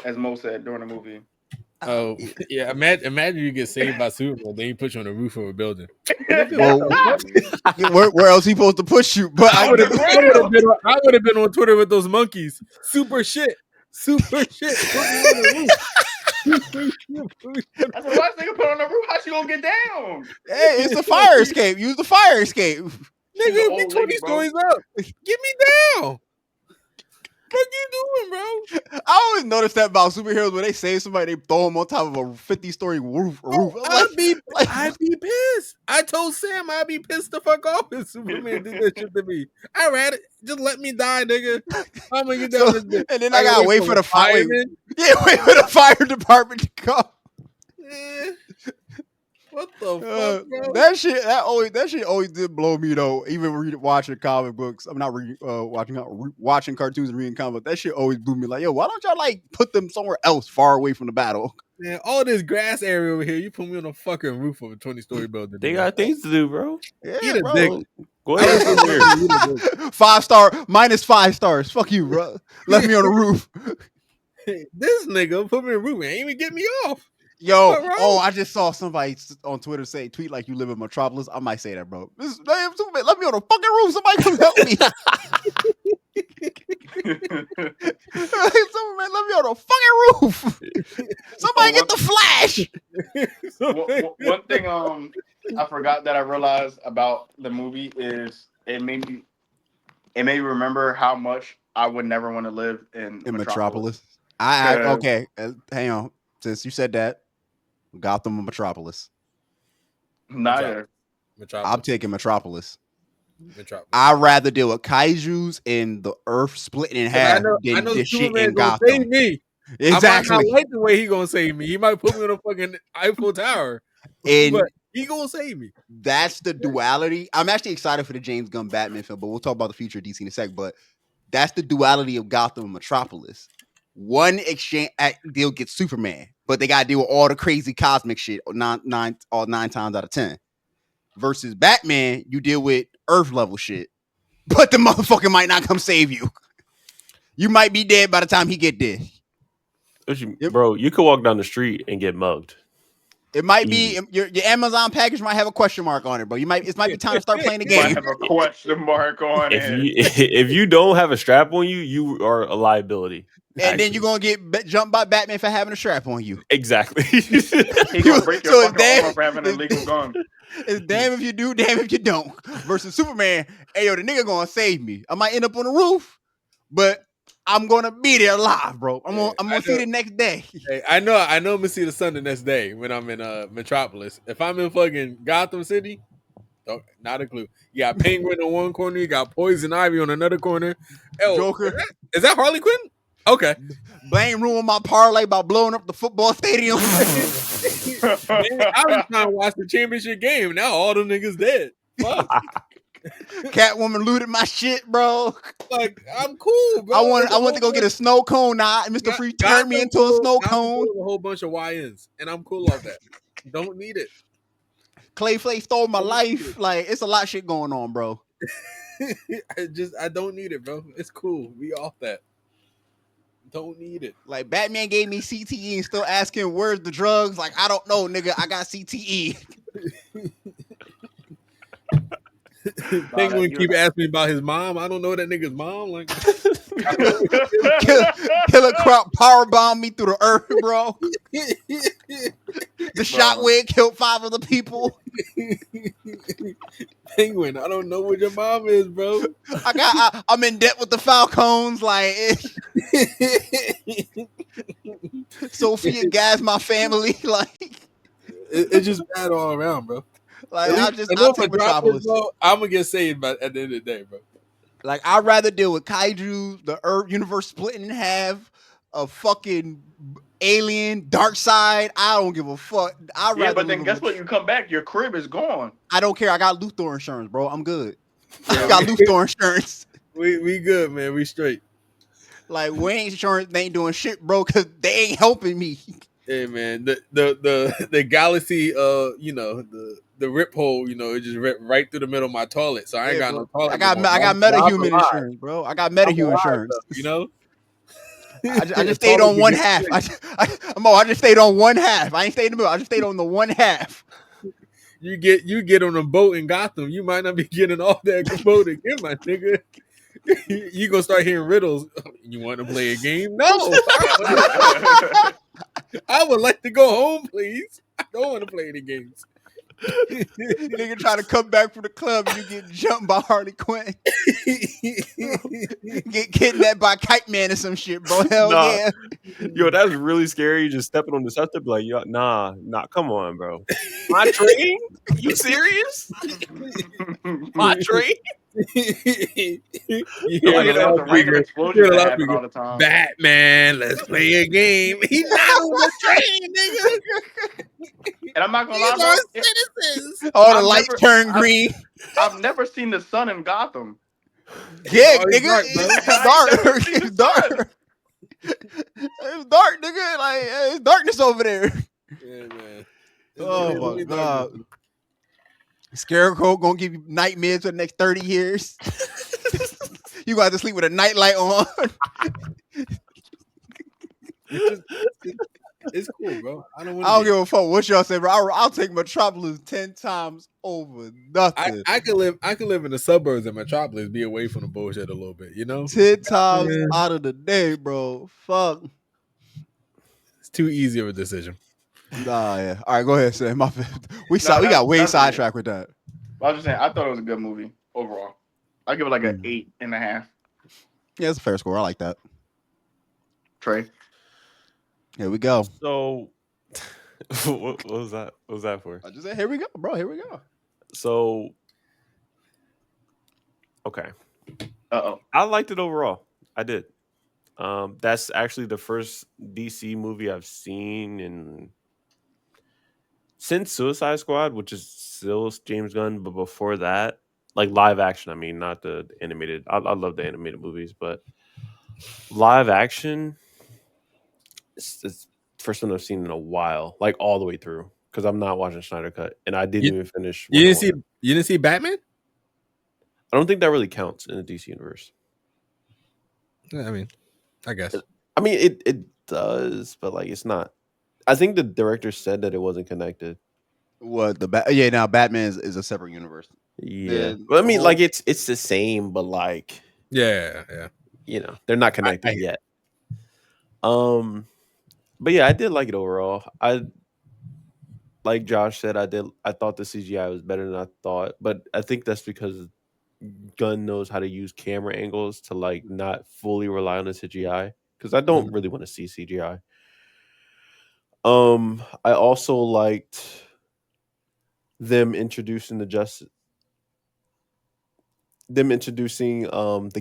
as Mo said during the movie. Oh yeah, imagine you get saved by Superman, then he put you on the roof of a building. Where else he supposed to push you? But I would have been on Twitter with those monkeys. Super shit. Put me on the roof. I said, why is nigga put on the roof? How she gonna get down? Hey, it's a fire escape. Use the fire escape. Nigga, be 20 stories up. Get me down. What you doing, bro? I always notice that about superheroes when they save somebody, they throw them on top of a 50-story roof. I'd be pissed. I told Sam I'd be pissed the fuck off if Superman did that shit to me. I read it. Just let me die, nigga. I'm gonna get down this bitch. And then I gotta wait for the fireman. Yeah, wait for the fire department to come. What the fuck, bro? That shit always did blow me though. Even watching comic books, I'm not watching cartoons and reading comic books. That shit always blew me. Like, yo, why don't y'all like put them somewhere else, far away from the battle? Man, all this grass area over here, you put me on a fucking roof of a 20-story building. They got things to do, bro. Yeah, bro. Dick. Go ahead. 5 star, -5 stars. Fuck you, bro. Left me on the roof. This nigga put me on the roof and ain't even get me off. Yo, I just saw somebody on Twitter tweet like you live in Metropolis. I might say that, bro. Let me on the fucking roof. Somebody come help me. Superman, let me on the fucking roof. Somebody get the Flash. One thing I forgot that I realized about the movie is it made me remember how much I would never want to live in Metropolis. Okay, hang on. Since you said that, Gotham or Metropolis? Neither. Metropolis. I'm taking Metropolis. I'd rather deal with kaijus and the earth splitting in half than this shit in Gotham. Save me. Exactly. I might not like the way he gonna save me. He might put me on a fucking Eiffel Tower, but he gonna save me. That's the duality. I'm actually excited for the James Gunn Batman film, but we'll talk about the future of DC in a sec. But that's the duality of Gotham and Metropolis. One exchange deal gets Superman, but they gotta deal with all the crazy cosmic shit 9 times out of 10. Versus Batman, you deal with Earth level shit, but the motherfucker might not come save you. You might be dead by the time he get there. Bro, you could walk down the street and get mugged. It might be your Amazon package might have a question mark on it, bro. It might be time to start playing the game. Might have a question mark on it. If you don't have a strap on you, you are a liability. And then you're gonna get jumped by Batman for having a strap on you. Exactly. He gonna break your fucking arm for having an illegal gun. It's damn if you do, damn if you don't. Versus Superman, hey yo, the nigga gonna save me. I might end up on the roof, but I'm gonna be there live, bro. I'm gonna see the next day. Hey, I know I'm gonna see the sun the next day when I'm in Metropolis. If I'm in fucking Gotham City, not a clue. You got Penguin on one corner, you got Poison Ivy on another corner. Joker. Is that Harley Quinn? Okay. Blaine ruined my parlay by blowing up the football stadium. Man, I was trying to watch the championship game. Now all them niggas dead. Fuck. Catwoman looted my shit, bro. Like, I'm cool, bro. I went to go get a snow cone. Nah, Mr. Free turned me into a snow cone. A whole bunch of YNs, and I'm cool off that. Don't need it. Clayface stole my life. Like, it's a lot of shit going on, bro. I don't need it, bro. It's cool. We off that. Don't need it. Like, Batman gave me CTE and still asking where's the drugs. Like, I don't know, nigga. I got CTE. Penguin keep asking me about his mom. I don't know that nigga's mom. Like, Killer Croc powerbombed me through the earth, bro. The shockwave killed 5 of the people. Penguin, I don't know what your mom is, bro. I'm in debt with the Falcons. Like, Sophia gassed my family. Like, it's just bad all around, bro. Like, I'll take Metropolis. I'm gonna get saved at the end of the day, bro. Like, I'd rather deal with kaiju, the Earth universe splitting in half, a fucking alien, dark side. I don't give a fuck. But then guess what? You come back, your crib is gone. I don't care. I got Luthor insurance, bro. I'm good. I got Luthor insurance. We good, man. We straight. Like, Wayne insurance, they ain't doing shit, bro, because they ain't helping me. Hey, man, the galaxy, the rip hole, it just ripped right through the middle of my toilet. So I ain't got no toilet. I got metahuman insurance, bro. I got metahuman insurance. I just stayed on one half. I just stayed on one half. I ain't stayed in the middle. I just stayed on the one half. You get on a boat in Gotham. You might not be getting off that boat again, my nigga. You gonna start hearing riddles. You want to play a game? No. I would like to go home, please. I don't want to play any games. Nigga try to come back from the club and you get jumped by Harley Quinn. Get kidnapped by Kite Man or some shit, bro. Hell yeah. Yo, that's really scary. Just stepping on the subject, like, yo, nah, come on, bro. My train? You serious? My train? You hear the regular explosion happen all the time. Batman, let's play a game. He's not on the train, nigga. And I'm not gonna lie, bro. Citizens. All the lights turn green. I've never seen the sun in Gotham. Yeah, nigga, it's dark. It's dark. It's dark, nigga. Like, it's darkness over there. Yeah, man. Oh my god. Scarecrow gonna give you nightmares for the next 30 years. You gonna have to sleep with a nightlight on. It's cool, bro. I don't give a fuck what y'all say, bro. I'll take Metropolis 10 times over nothing. I can live in the suburbs of Metropolis, be away from the bullshit a little bit, 10 times out of the day, bro. Fuck. It's too easy of a decision. Nah, yeah. All right, go ahead, Sam. We got way sidetracked with that. I was just saying, I thought it was a good movie overall. I give it like an 8.5. Yeah, it's a fair score. I like that. Trey. Here we go. So, what was that? What was that for? I just said, here we go, bro. Here we go. So, okay. Uh-oh. I liked it overall. I did. That's actually the first DC movie I've seen since Suicide Squad, which is still James Gunn, but before that, like live action. I mean, not the animated. I love the animated movies, but live action. It's the first one I've seen in a while, like all the way through, because I'm not watching Snyder Cut, and I didn't even finish. You didn't see Batman? I don't think that really counts in the DC universe. Yeah, I mean, I guess. I mean, it does, but like it's not. I think the director said that it wasn't connected. What now Batman is a separate universe. Yeah, but I mean, like it's the same, but like yeah, they're not connected yet. But yeah, I did like it overall. Like Josh said, I thought the CGI was better than I thought, but I think that's because Gunn knows how to use camera angles to like not fully rely on the CGI because I don't really want to see CGI. I also liked them introducing the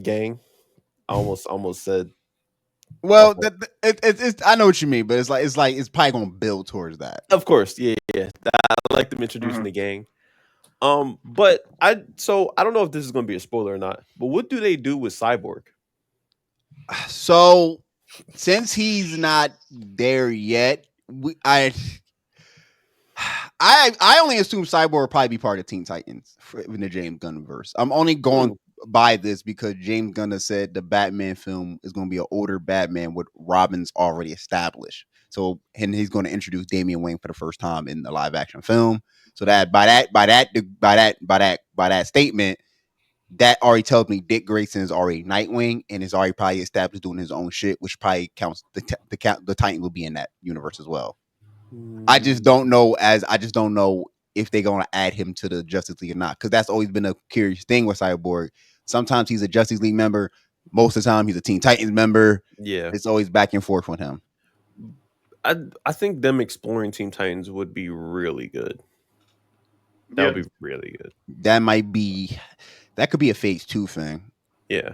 gang. I almost said Well, awful. it's I know what you mean, but it's probably gonna build towards that. Of course, yeah, yeah. I like them introducing the gang. But I don't know if this is gonna be a spoiler or not. But what do they do with Cyborg? So since he's not there yet, I only assume Cyborg will probably be part of Teen Titans in the James Gunn verse. I'm only going by this because James Gunn has said the Batman film is going to be an older Batman with Robin's already established. So and he's going to introduce Damian Wayne for the first time in the live action film. So that by that statement, that already tells me Dick Grayson is already Nightwing and is already probably established doing his own shit, which probably counts the Titan will be in that universe as well. I just don't know if they're gonna add him to the Justice League or not, because that's always been a curious thing with Cyborg. Sometimes he's a Justice League member, most of the time he's a Teen Titans member. Yeah, It's always back and forth with him. I think them exploring Teen Titans would be really good. That would be really good. That could be a phase 2 thing. Yeah.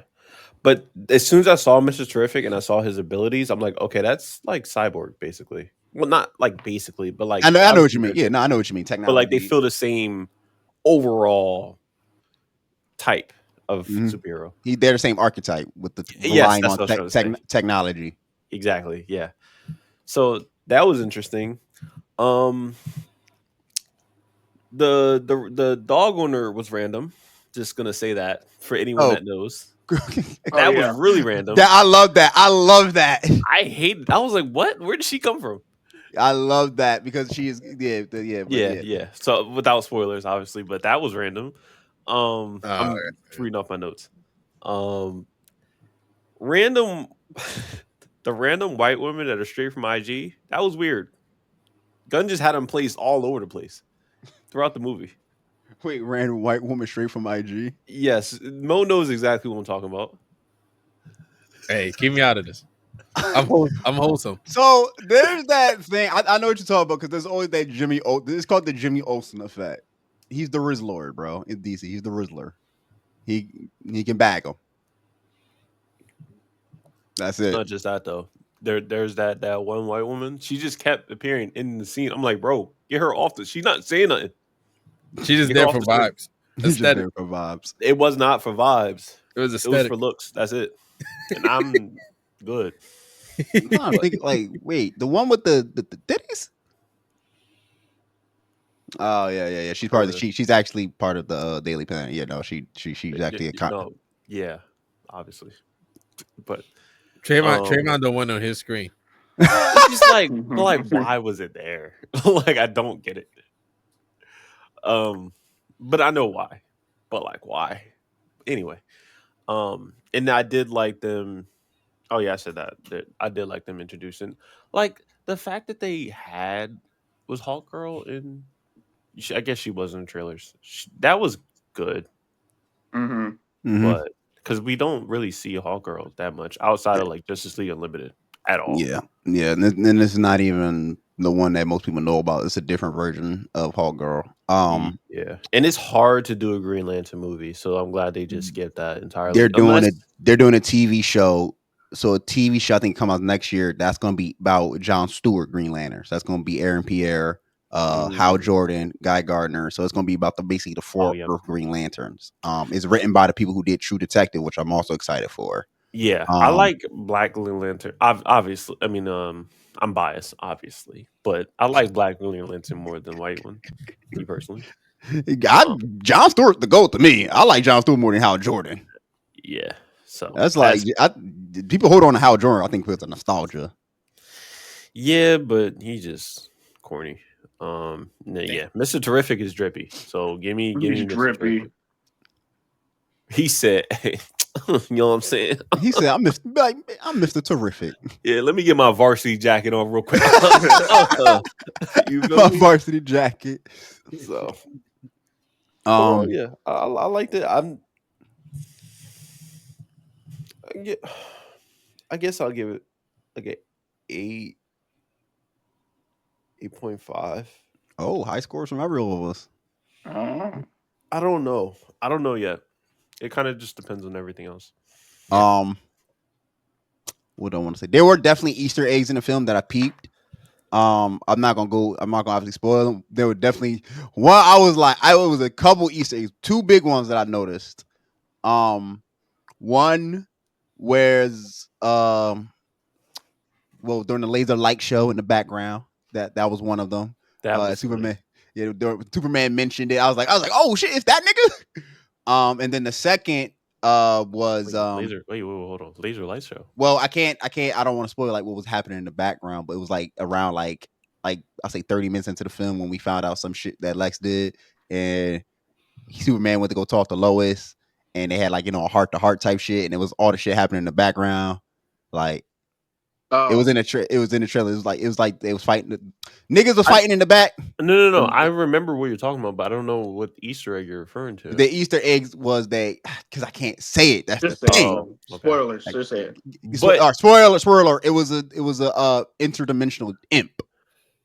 But as soon as I saw Mr. Terrific and I saw his abilities, I'm like, okay, that's like Cyborg, basically. Well, not like basically, but like I know what you mean. obviously Yeah, no, I know what you mean. but like they Technology. feel the same overall type of Mhm. superhero. They're the same archetype with the Yes, relying that's on what I was trying to say. technology. Exactly. Yeah. So that was interesting. Um the dog owner was random. Just gonna say that for anyone Oh, that knows. That was really random. I love that. I love that. I hated. I was like, "What? Where did she come from?" I love that because she is Yeah. So without spoilers, obviously, but that was random. I'm reading off my notes. Um, random, the random white women that are straight from IG. That was weird. Gunn just had them placed all over the place throughout the movie. Wait, random white woman straight from IG. Yes, Mo knows exactly what I'm talking about. Hey, keep me out of this. I'm wholesome. So there's that thing. I know what you're talking about because there's always that It's called the Jimmy Olsen effect. He's the Rizzler, bro. In DC, he's the Rizzler. He can bag him. That's It's it. not just that though. There's that one white woman. She just kept appearing in the scene. I'm like, bro, get her off the. She's not saying nothing. She's just Get her there off for the screen. vibes. He's just there for vibes. It was not for vibes. It was It was aesthetic. for looks. That's it. And I'm good. I'm thinking, like, wait, the one with the titties? Oh yeah. She's part of the. She's actually part of the Daily Planet. Yeah, no, she's actually a No, yeah, obviously, but Trayvon don't want on his screen. it's just like, why was it there? Like, I don't get it. But I know why. But like, why? Anyway, and I did like them. Oh yeah, I said that I did like them introducing, like the fact that they was Hawk Girl in. I guess she was in the trailers. That was good. But because we don't really see Hawk Girl that much outside of like Justice League Unlimited at all. Yeah. And this is not even the one that most people know about. It's a different version of Hawk Girl. Yeah, and it's hard to do a Green Lantern movie, so I'm glad they just skipped that entirely. They're doing a TV show. So a TV show I think come out next year. That's going to be about John Stewart Green Lanterns. That's going to be Aaron Pierre, Hal Jordan, Guy Gardner. So it's going to be about basically the four Earth Green Lanterns. It's written by the people who did True Detective, which I'm also excited for. Yeah, I like Black Green Lantern. Obviously, I mean, I'm biased, obviously, but I like Black Green Lantern more than White one, me personally. John Stewart the GOAT to me. I like John Stewart more than Hal Jordan. Yeah, so that's like people hold on to Hal Jordan. I think because of nostalgia. Yeah, but he's just corny. Yeah, Mr. Terrific is drippy. So give me Mr. Terrific. He said, you know what I'm saying? He said, I'm Mr. Terrific. Yeah, let me get my varsity jacket on real quick. My varsity jacket. So, yeah, I liked it. I guess I'll give it like a 8, 8.5. Oh, high scores from every of us. Uh, I don't know. I don't know yet. It kind of just depends on everything else. Yeah. What do I want to say? There were definitely Easter eggs in the film that I peeped. I'm not gonna obviously spoil them. There were definitely one. I was a couple Easter eggs, two big ones that I noticed. One where's well, during the laser light show in the background, that was one of them. That was funny. Superman. Yeah, Superman mentioned it. I was like, oh shit, it's that nigga. And then the second was laser. Wait, hold on. Laser light show. well, I don't want to spoil like what was happening in the background, but it was like around like I'll say 30 minutes into the film when we found out some shit that Lex did, and Superman went to go talk to Lois, and they had like a heart to heart type shit, and it was all the shit happening in the background. Like it was oh, in it was in the trailer. It was like they was fighting. Niggas was fighting in the back. No. I remember what you're talking about, but I don't know what Easter egg you're referring to. The Easter eggs was because I can't say it. That's just the say it. thing. Oh, okay. Spoilers. Like, Just say it. But spoiler. It was a interdimensional imp.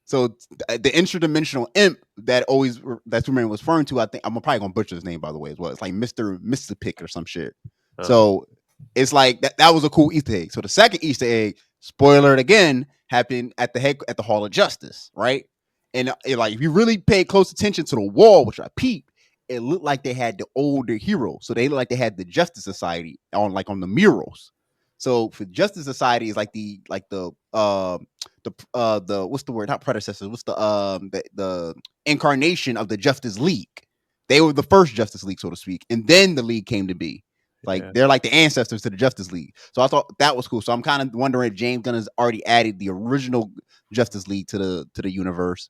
So the interdimensional imp that Superman was referring to, I think I'm probably gonna butcher his name by the way as well. It's like Mr. Pick or some shit. So it's like that was a cool Easter egg. So the second Easter egg, spoiler it again, happened at the Hall of Justice, right? And like if you really paid close attention to the wall, which I peeped, it looked like they had the older heroes. So they looked like they had the Justice Society on the murals. So for Justice Society is like the what's the word? Not predecessors. What's the incarnation of the Justice League? They were the first Justice League, so to speak, and then the League came to be. Like they're like the ancestors to the Justice League. So I thought that was cool. So I'm kind of wondering if James Gunn has already added the original Justice League to the universe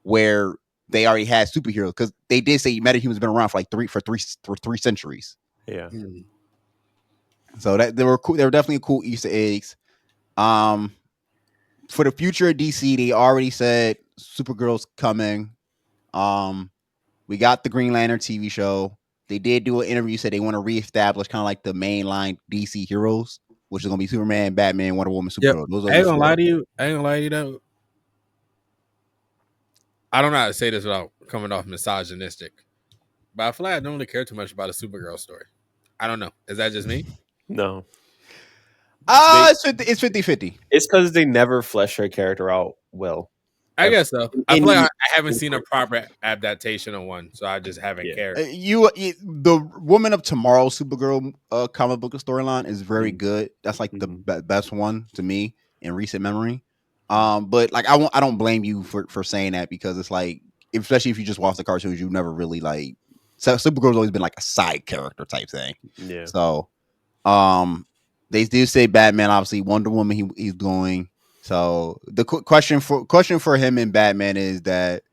where they already had superheroes, because they did say metahumans been around for like three centuries. Yeah. So that they were cool. They were definitely cool Easter eggs. For the future of DC, they already said Supergirl's coming. We got the Green Lantern TV show. They did do an interview, said they want to reestablish kind of like the mainline DC heroes, which is gonna be Superman, Batman, Wonder Woman, Supergirl. Yep. I ain't gonna lie to you. Though. I don't know how to say this without coming off misogynistic, but I feel like I don't really care too much about a Supergirl story. I don't know. Is that just me? No. It's 50-50. It's because they never flesh her character out well. I guess so. I feel like I haven't seen a proper adaptation of one, so I just haven't cared. The Woman of Tomorrow Supergirl comic book storyline is very good. That's like the best one to me in recent memory. But like I don't blame you for saying that, because it's like, especially if you just watch the cartoons, you never really like. So Supergirl's always been like a side character type thing. Yeah. So, they do say Batman, obviously Wonder Woman. He's going. So the question for him in Batman is that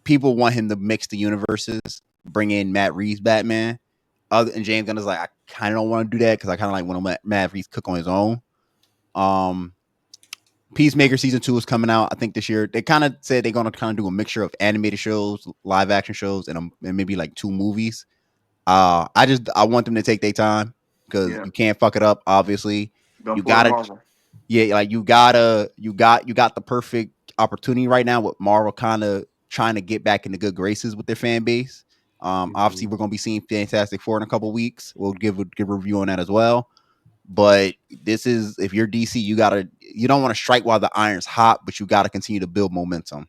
people want him to mix the universes, bring in Matt Reeves Batman. And James Gunn is like, I kind of don't want to do that because I kind of like want to let Matt Reeves cook on his own. Peacemaker season 2 is coming out, I think, this year. They kind of said they're going to kind of do a mixture of animated shows, live action shows, and maybe like 2 movies. I want them to take their time, because you can't fuck it up. Obviously, you gotta, like you got the perfect opportunity right now with Marvel kind of trying to get back into good graces with their fan base. Obviously, we're gonna be seeing Fantastic Four in a couple weeks. We'll give a review on that as well. But this is, if you're DC, you don't want to strike while the iron's hot, but you got to continue to build momentum.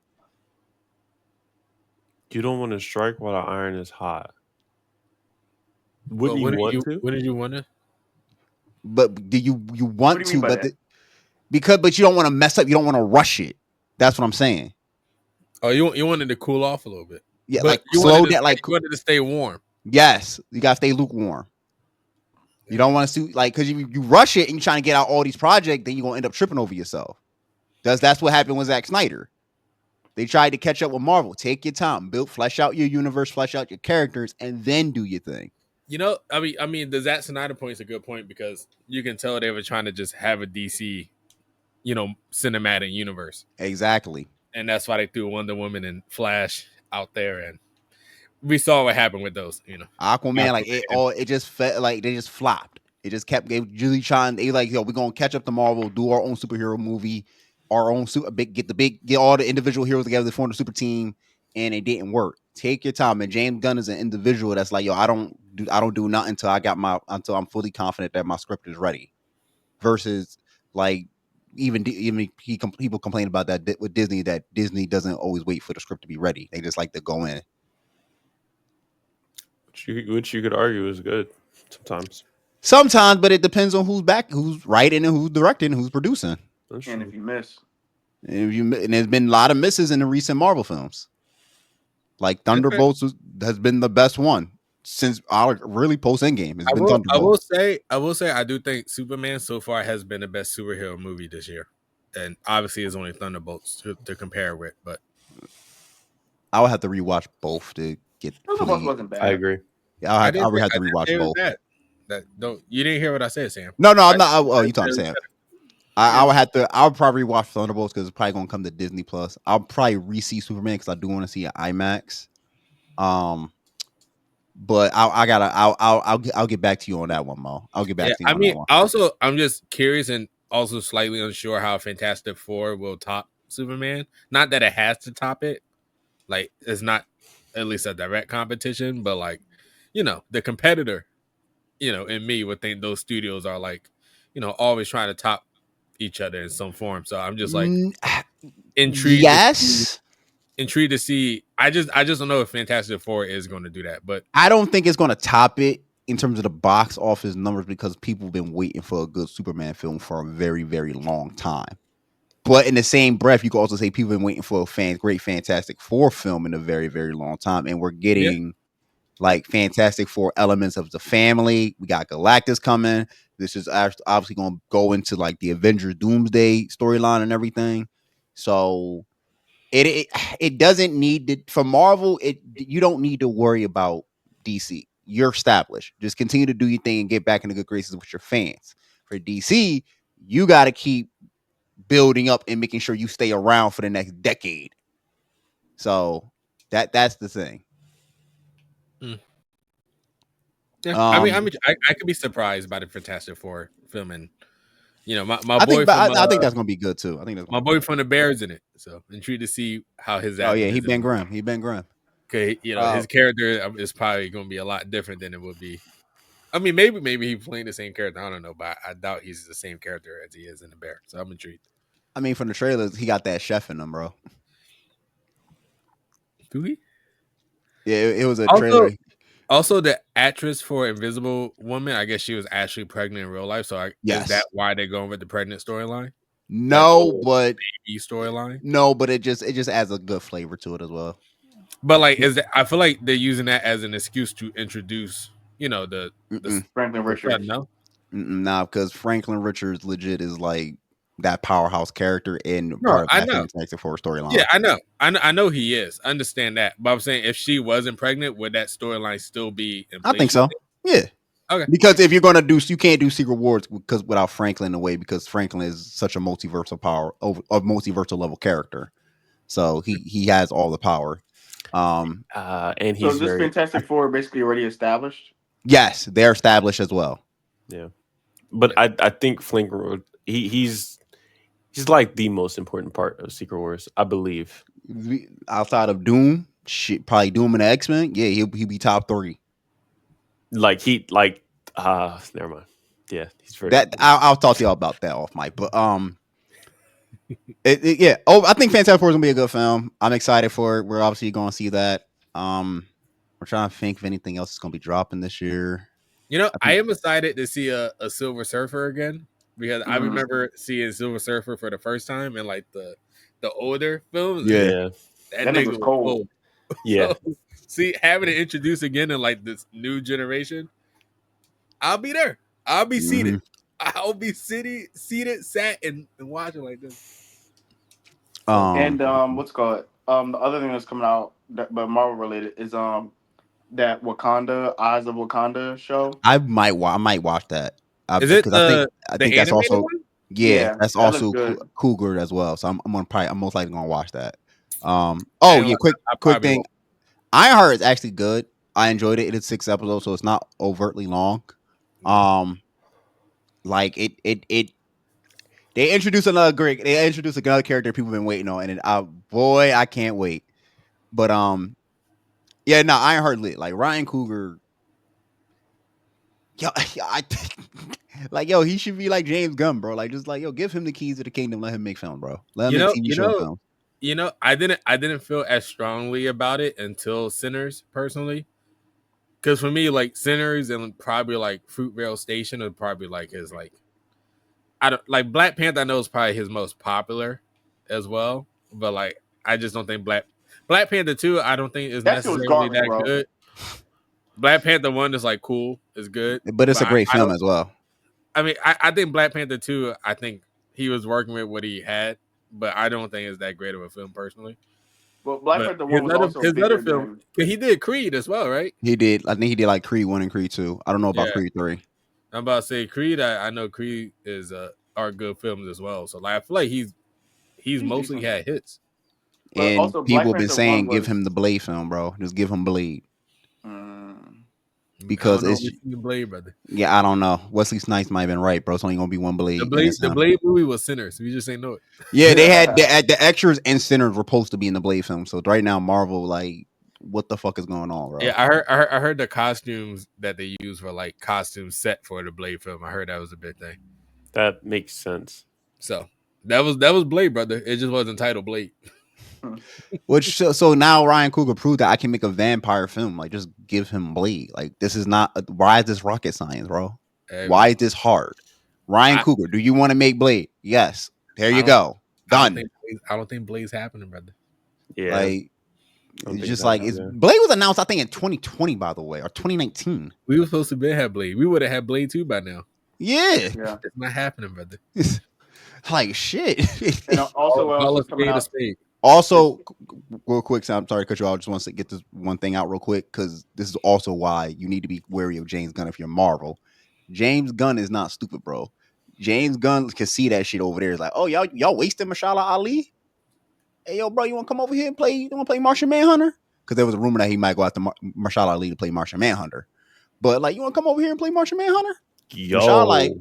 You don't want to strike while the iron is hot. When did you want to? But do you want to? But you don't want to mess up. You don't want to rush it. That's what I'm saying. Oh, you wanted to cool off a little bit. Yeah, but like slow down. Like you wanted to stay warm. Yes, you gotta stay lukewarm. You don't want to because you rush it and you're trying to get out all these projects, then you're gonna end up tripping over yourself. That's what happened with Zack Snyder. They tried to catch up with Marvel. Take your time, flesh out your universe, flesh out your characters, and then do your thing. I mean, the Zack Snyder point is a good point, because you can tell they were trying to just have a DC, cinematic universe. Exactly. And that's why they threw Wonder Woman and Flash out there, and we saw what happened with those. Aquaman, like it just felt like they just flopped. It just kept usually trying. They like, yo, we're gonna catch up to Marvel, do our own superhero movie, our own get all the individual heroes together to form the super team, and it didn't work. Take your time. And James Gunn is an individual that's like, yo, I don't do nothing until I'm fully confident that my script is ready. Versus like even people complain about that with Disney, that Disney doesn't always wait for the script to be ready. They just like to go in. Which you could argue is good sometimes. Sometimes, but it depends on who's writing, and who's directing, and who's producing. That's And true. if you miss, And there's been a lot of misses in the recent Marvel films. Like Thunderbolts has been the best one since really post Endgame. It's been Thunderbolts. I will say, I do think Superman so far has been the best superhero movie this year, and obviously it's only Thunderbolts to compare with. But I would have to rewatch both to get. Thunderbolts wasn't bad. I agree. Yeah, I would have to rewatch both. You didn't hear what I said, Sam? No, I'm not. Oh, you talking Sam? I would probably rewatch Thunderbolts because it's probably gonna come to Disney Plus. I'll probably re-see Superman because I do want to see an IMAX. But I'll get back to you on that one, Mo. I'll get back to you on that one. Also, I'm just curious and also slightly unsure how Fantastic Four will top Superman. Not that it has to top it. Like, it's not at least a direct competition, but like, the competitor, in me would think those studios are like, always trying to top each other in some form. So I'm just like intrigued. Yes. Intrigued to see. I just don't know if Fantastic Four is going to do that, but I don't think it's going to top it in terms of the box office numbers because people have been waiting for a good Superman film for a very, very long time. But in the same breath, you can also say people have been waiting for a great Fantastic Four film in a very, very long time, and we're getting like Fantastic Four elements of the family. We got Galactus coming. This is obviously going to go into like the Avengers Doomsday storyline and everything. So it doesn't need to, for Marvel. You don't need to worry about DC. You're established. Just continue to do your thing and get back in the good graces with your fans. For DC, you got to keep building up and making sure you stay around for the next decade. So that's the thing. Yeah, I could be surprised by the Fantastic Four film, and I think that's gonna be good too. I think that's my boy from the Bears in it, so intrigued to see how his. Oh yeah, he Ben Grimm. Okay, his character is probably gonna be a lot different than it would be. I mean, maybe he's playing the same character. I don't know, but I doubt he's the same character as he is in the Bear. So I'm intrigued. I mean, from the trailers, he got that chef in him, bro. Do he? Yeah, it was a trailer. Also, the actress for Invisible Woman, I guess she was actually pregnant in real life. So is that why they're going with the pregnant storyline? No, but baby storyline. No, but it just adds a good flavor to it as well. But like, I feel like they're using that as an excuse to introduce, the Franklin Richards. Nah, because Franklin Richards legit is like that powerhouse character in part of that Fantastic Four storyline. Yeah, I know he is. I understand that, but I'm saying if she wasn't pregnant, would that storyline still be in place? I think so. Yeah. Okay. Because if you're gonna you can't do Secret Wars without Franklin in a way, because Franklin is such a multiversal level character, so he has all the power. And he's so this Fantastic Four basically already established. Yes, they're established as well. Yeah, but I think Franklin he's like the most important part of Secret Wars, I believe. Outside of Doom, probably Doom and X-Men. Yeah, he'll be top 3. Never mind. Yeah, he's very. I'll talk to y'all about that off mic, but yeah. Oh, I think Fantastic Four is gonna be a good film. I'm excited for it. We're obviously going to see that. We're trying to think if anything else is going to be dropping this year. I am excited to see a Silver Surfer again, because I remember seeing Silver Surfer for the first time in like the older films. Yeah, that nigga was cold. Yeah. So, see, having it introduced again in like this new generation, I'll be there. I'll be seated. I'll be seated, sat, and watching like this. And what's called the other thing that's coming out but Marvel related is that Wakanda Eyes of Wakanda show. I might watch that. Is it I think that's also one? That's also Cougar as well. So I'm most likely gonna watch that. Quick thing. Ironheart is actually good. I enjoyed it. It is 6 episodes, so it's not overtly long. Like it. They introduced another character people been waiting on, and boy, I can't wait. But yeah, no, Ironheart lit. Like Ryan Coogler, yo, I like yo, he should be like James Gunn, bro. Like just like yo, give him the keys to the kingdom, let him make film, bro. Let him You make know, TV you show know, films. I didn't feel as strongly about it until Sinners, personally. Because for me, like Sinners and probably like Fruitvale Station are probably like his like I don't like Black Panther. I know is probably his most popular as well, but like I just don't think Black Panther 2, I don't think is That shit was necessarily garbage, that bro. good. Black Panther 1 is like cool, is good, But it's but a great I film don't. as well. I mean, I think Black Panther 2, I think he was working with what he had, but I don't think it's that great of a film personally. But Black But Panther 1 was also his other bigger film, than. he did Creed as well, right? He did. I think he did like Creed 1 and Creed 2. I don't know about Yeah, Creed 3. I'm about to say Creed. I know Creed is are good films as well. So like, I feel like he's He's mostly decent. had hits. But And also, Black people have been Panther 1 saying give was. him the Blade film, bro. Just give him Blade. I Because don't know. it's We seen Blade, brother. yeah, I don't know. Wesley Snipes might have been right, bro. It's only gonna be one Blade, and it's The him. Blade movie was Sinners. We just ain't know it. Yeah, they had the extras and Sinners were supposed to be in the Blade film. So right now, Marvel, like, what the fuck is going on, bro? Yeah, I heard the costumes that they use for like costume set for the Blade film. I heard that was a big thing. That makes sense. So that was Blade, brother. It just wasn't titled Blade. Which so now Ryan Coogler proved that I can make a vampire film. Like, just give him Blade. Like, this is not. Why is this rocket science, bro? Hey, Why man. is this hard? Ryan I, Coogler, do you want to make Blade? Yes. There I you don't go. Done. I don't think Blade's happening, brother. Yeah. Like, I don't it's think just it's like happening, yeah. Blade was announced, I think, in 2020, by the way, or 2019. We were supposed to have Blade. We would have had Blade 2 by now. Yeah. Yeah. It's not happening, brother. Like shit. And also, what else Call is a coming spade a out? spade. Also, real quick, so I'm sorry to cut you off. I just want to get this one thing out real quick because this is also why you need to be wary of James Gunn if you're Marvel. James Gunn is not stupid, bro. James Gunn can see that shit over there. It's like, oh, y'all wasting Mashallah Ali. Hey, yo, bro, you want to come over here and play? You want to play Martian Manhunter? Because there was a rumor that he might go after Mashallah Ali to play Martian Manhunter. But like, you want to come over here and play Martian Manhunter? Yo, like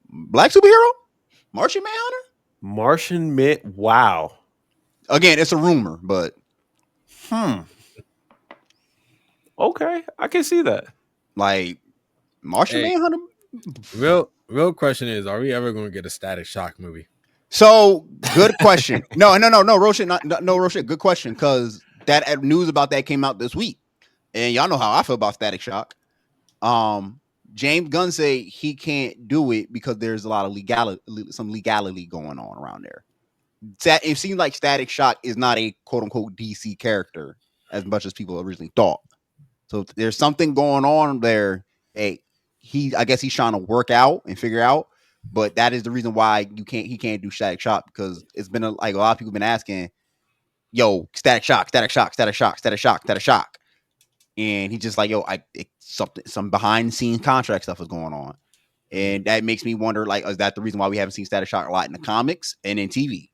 black superhero, Martian Manhunter. Martian Man. Wow. Again, it's a rumor, but Okay, I can see that. like Martian Manhunter. Real question is, are we ever going to get a Static Shock movie? So good question. No, real shit. No real shit. Good question, because that news about that came out this week, and y'all know how I feel about Static Shock. James Gunn say he can't do it because there's a lot of legality going on around there. It seems like Static Shock is not a quote unquote DC character as much as people originally thought. So there's something going on there. Hey, I guess he's trying to work out and figure out. But that is the reason why he can't do Static Shock, because it's been like a lot of people been asking, yo, Static Shock, and he's just like, yo, some behind the scenes contract stuff is going on, and that makes me wonder, like, is that the reason why we haven't seen Static Shock a lot in the comics and in TV?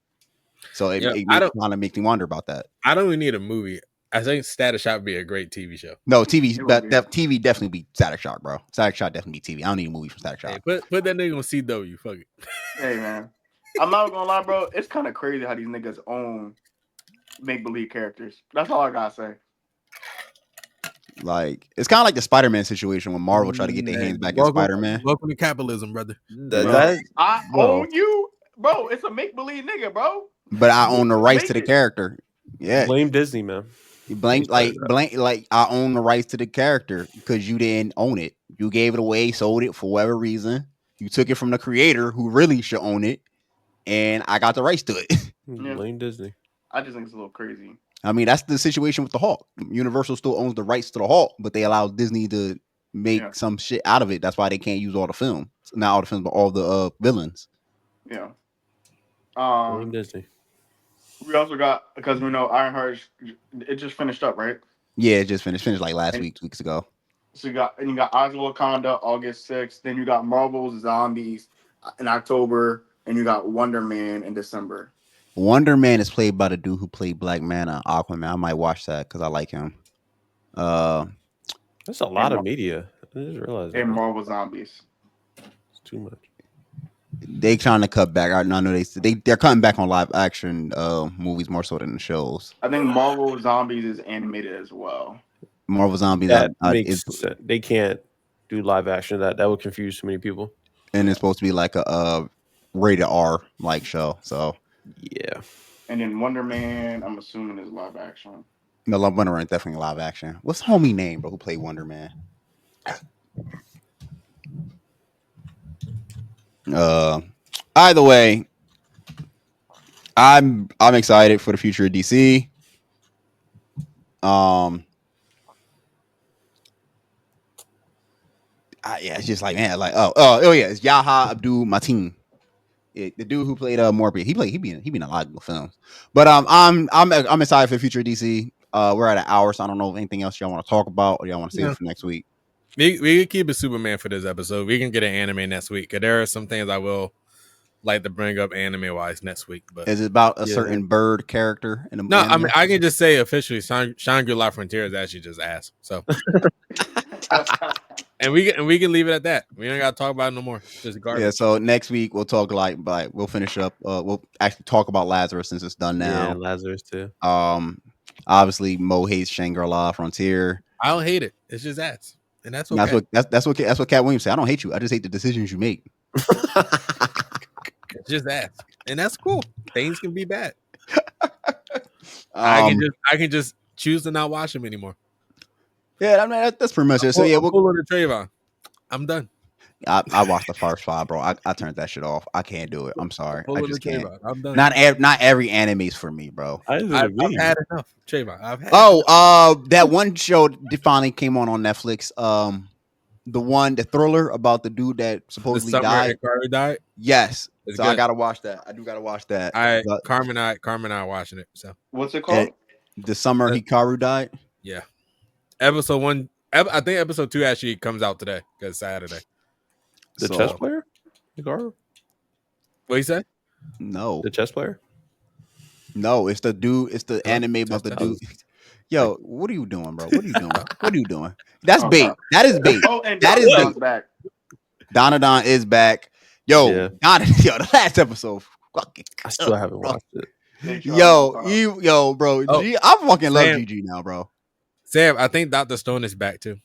So it kind of makes me wonder about that. I don't even need a movie. I think Static Shock would be a great TV show. No, TV definitely be Static Shock, bro. Static Shock definitely be TV. I don't need a movie from Static Shock. Hey, put that nigga on CW. Fuck it. Hey, man. I'm not gonna lie, bro. It's kind of crazy how these niggas own make-believe characters. That's all I gotta say. Like, it's kind of like the Spider-Man situation when Marvel tried to get their hands back in Spider-Man. Welcome to capitalism, brother. I own you, bro. It's a make-believe nigga, bro. But I own the rights to the character. Yeah. Blame Disney, man. You blame like I own the rights to the character because you didn't own it. You gave it away, sold it for whatever reason. You took it from the creator who really should own it, and I got the rights to it. Blame Disney. I just think it's a little crazy. I mean, that's the situation with the Hulk. Universal still owns the rights to the Hulk, but they allow Disney to make some shit out of it. That's why they can't use all the film. Not all the films, but all the villains. Yeah. Blame Disney. We also got, because we know Ironheart, it just finished up, right? Yeah, it just finished like last weeks ago. So you got Eyes of Wakanda August 6th. Then you got Marvel's Zombies in October, and you got Wonder Man in December. Wonder Man is played by the dude who played Black Manta, Aquaman. I might watch that because I like him. That's a lot of media. I just realized. And Marvel Zombies. too much. They trying to cut back. I know they're cutting back on live action movies more so than the shows. I think Marvel Zombies is animated as well. Marvel Zombies That is makes sense. They can't do live action. That would confuse too many people. and it's supposed to be like a rated R like show. So Yeah. And then Wonder Man, I'm assuming is live action. no, Wonder Man definitely live action. What's the homie name, bro? Who played Wonder Man? Either way, I'm excited for the future of DC. Yeah, it's just like man, like oh yeah, it's Yaha Abdul Mateen, the dude who played Morbius. He be in a lot of films. But I'm excited for the future of DC. We're at an hour, so I don't know if anything else y'all want to talk about or y'all want to save it for next week. We can keep it Superman for this episode. We can get an anime next week. Cause there are some things I will like to bring up anime wise next week. But is it about a certain bird character in the no, anime? I mean I can just say officially Shangri-La Frontier is actually just ass. So and we can leave it at that. We ain't gotta talk about it no more. Just garbage. Yeah, so next week we'll talk we'll finish up. We'll actually talk about Lazarus since it's done now. Yeah, Lazarus too. Obviously Mo hates Shangri-La Frontier. I don't hate it. It's just ass. And that's okay. That's what Cat Williams said. I don't hate you. I just hate the decisions you make. It's just ass. And that's cool. Things can be bad. I can just choose to not watch them anymore. Yeah, I mean that's pretty much it. So yeah, we'll pull on the Trayvon. I'm done. I watched the first 5, bro. I turned that shit off. I can't do it. I'm sorry. I just can't. I'm done. Not every anime's for me, bro. I've had enough, Trayvon. That one show finally came on Netflix. The Thriller about the dude that supposedly died. Yes. It's so good. I gotta watch that. I do gotta watch that. Carmen and I watching it. So what's it called? The Summer Hikaru Died. Yeah. Episode 1. I think episode 2 actually comes out today because it's Saturday. The chess player? Hikaru? What you say? No. The chess player? No, it's the dude. It's the anime about the dude. Yo, what are you doing, bro? What are you doing? What are you doing? That's bait. That is bait. Oh, and that is bait. Back. Donadon is back. Yo, yeah. The last episode. I still haven't watched it. Yo, bro. Oh, I fucking love GG now, bro. Sam, I think Dr. Stone is back too.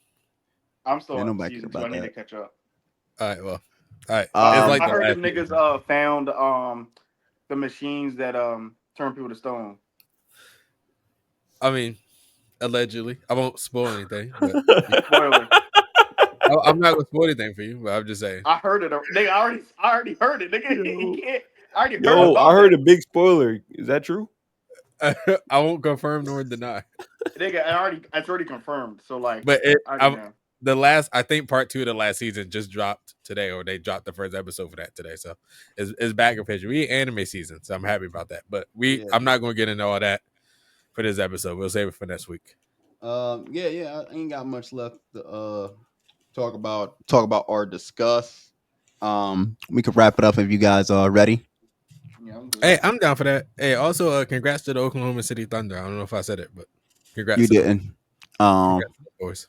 I'm still on season 2. I need to catch up. All right, well. All right. I heard the niggas found the machines that turn people to stone. I mean, allegedly. I won't spoil anything. But Spoiler. I'm not gonna spoil anything for you, but I'm just saying. I heard it. Nigga, I already heard it. Nigga, I heard a big spoiler. Is that true? I won't confirm nor deny. Nigga, it's already confirmed. So like, but I think part 2 of the last season just dropped today, or they dropped the first episode for that today. So it's back in picture. We anime season, so I'm happy about that. But I'm not gonna get into all that for this episode. We'll save it for next week. I ain't got much left to talk about or discuss. We could wrap it up if you guys are ready. Hey, I'm down for that. Hey, also congrats to the Oklahoma City Thunder. I don't know if I said it, but congrats. You didn't. Boys.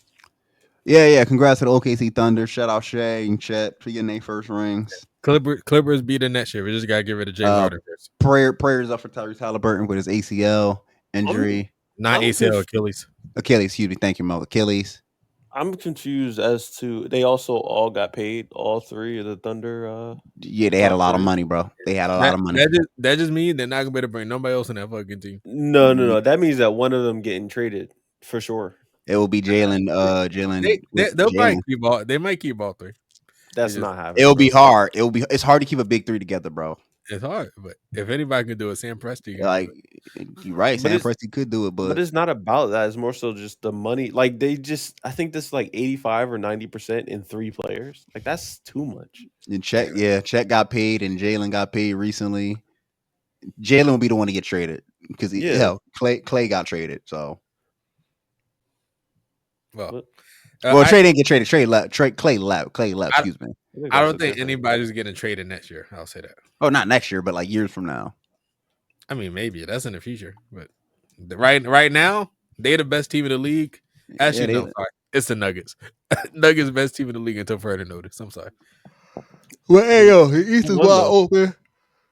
Yeah. Congrats to the OKC Thunder. Shout out Shay and Chet for getting their first rings. Clippers beat the next year. We just gotta get rid of James Harden first. Prayers up for Tyrese Halliburton with his ACL injury. Not ACL, Achilles. Excuse me. Thank you, Mo. Achilles. I'm confused as to they also all got paid, all 3 of the Thunder. Yeah, they had a lot of money, bro. They had a lot of money. That just means they're not gonna be able to bring nobody else in that fucking team. No. That means that one of them getting traded for sure. It will be Jalen. They might keep all 3. That's not happening. It'll be hard. It's hard to keep a big 3 together, bro. It's hard, but if anybody can do it, Sam Presti. You're right. Sam Presti could do it, but it's not about that. It's more so just the money. Like I think this is like 85 or 90% in 3 players. Like that's too much. And Chet got paid, and Jalen got paid recently. Jalen will be the one to get traded because Clay got traded. So, Trey didn't get traded. Clay left. Excuse me. I don't think anybody's getting traded next year. I'll say that. Oh, not next year, but like years from now. I mean, maybe that's in the future, but right now they're the best team in the league. Actually, no, sorry, it's the Nuggets. Nuggets best team in the league until further notice. I'm sorry. Well, hey yo, the East Who is won wide though? open.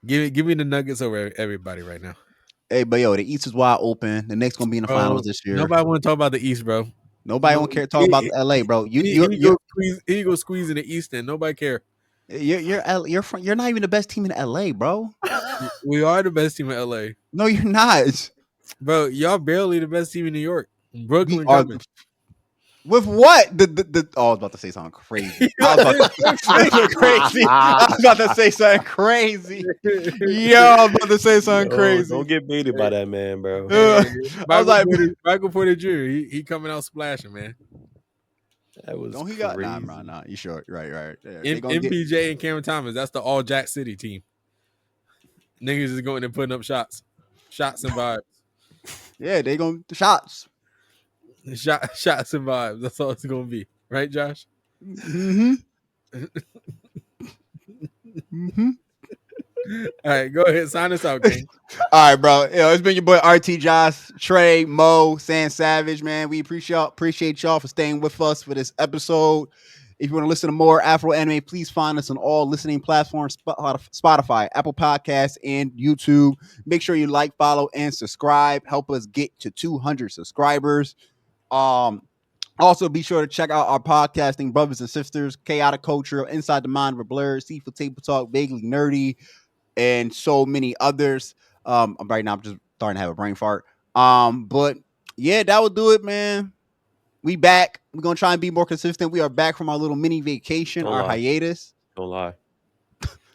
Give me the Nuggets over everybody right now. Hey, but yo, the East is wide open. The Knicks gonna be in the finals Bro, this year. nobody want to talk about the East, bro. Nobody No, won't care talk about LA, bro. he go squeeze in the East, and nobody care. You're not even the best team in LA, bro. We are the best team in LA, No, you're not. bro. Y'all barely the best team in New York. We Brooklyn are coming. with what? I was about to say something crazy. I was about to say something crazy. I was about to say something crazy. Yo, I was about to say something No, crazy. don't get baited by that man, bro. I was like, Michael Porter Jr. He coming out splashing, man. That was don't he got crazy. nah. You sure? Right. Yeah, they gonna MPJ and Cameron Thomas. That's the all Jack City team. Niggas is going and putting up shots and vibes. Yeah, they gonna shots. Shots and vibes. That's all it's gonna be, right, Josh? Mm-hmm. Mm-hmm. All right, go ahead, sign us out, King. All right, bro. Yo, it's been your boy RT Josh, Trey, Mo, San Savage, man. We appreciate y'all for staying with us for this episode. If you want to listen to more Afro anime, please find us on all listening platforms: Spotify, Apple Podcasts, and YouTube. Make sure you like, follow, and subscribe. Help us get to 200 subscribers. Also, be sure to check out our podcasting brothers and sisters: Chaotic Culture, Inside the Mind of a Blur, Seafood Table Talk, Vaguely Nerdy, and so many others. Right now I'm just starting to have a brain fart. But yeah, that will do it, man. We back. We're gonna try and be more consistent. We are back from our little mini vacation, Don't our lie. hiatus. Don't lie.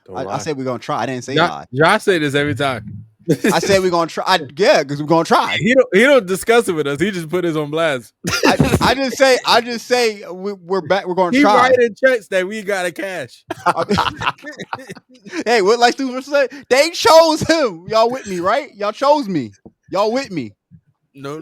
Don't I lie. said we're gonna try. I didn't say lie. Josh say this every time. I said we're gonna try. Because we're gonna try. He don't discuss it with us. He just put his on blast. I just say we're back. We're gonna He try. writing checks that we gotta cash. Hey, what like Steve say? They chose him. Y'all with me, right? Y'all chose me. Y'all with me. No.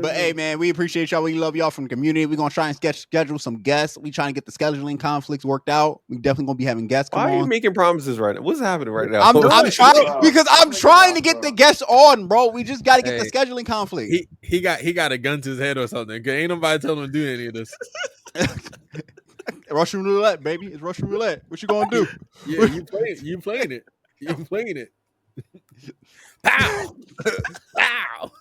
But hey, man, we appreciate y'all. We love y'all from the community. We're gonna try and schedule some guests. We trying to get the scheduling conflicts worked out. We definitely gonna be having guests come Why are you on. making promises right now? What's happening right now? I'm trying because I'm trying to get the guests on, bro. We just got to get the scheduling conflict. He got a gun to his head or something. Cause ain't nobody telling him to do any of this. Russian roulette, baby. It's Russian roulette. What you gonna do? Yeah, you playing it. You playing it. Pow! Pow!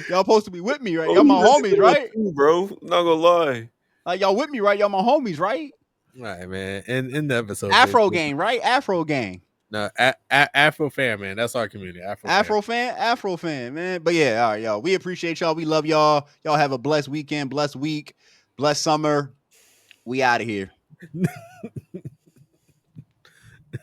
Y'all supposed to be with me, right? Y'all my homies, right? Too, bro. Not gonna lie. Like y'all with me, right? Y'all my homies, right? All right, man. In the episode, Afro gang, right? Afro gang. No, Afro fan, man. That's our community. Afro fan, man. But yeah, all right, y'all. We appreciate y'all. We love y'all. Y'all have a blessed weekend, blessed week, blessed summer. We out of here.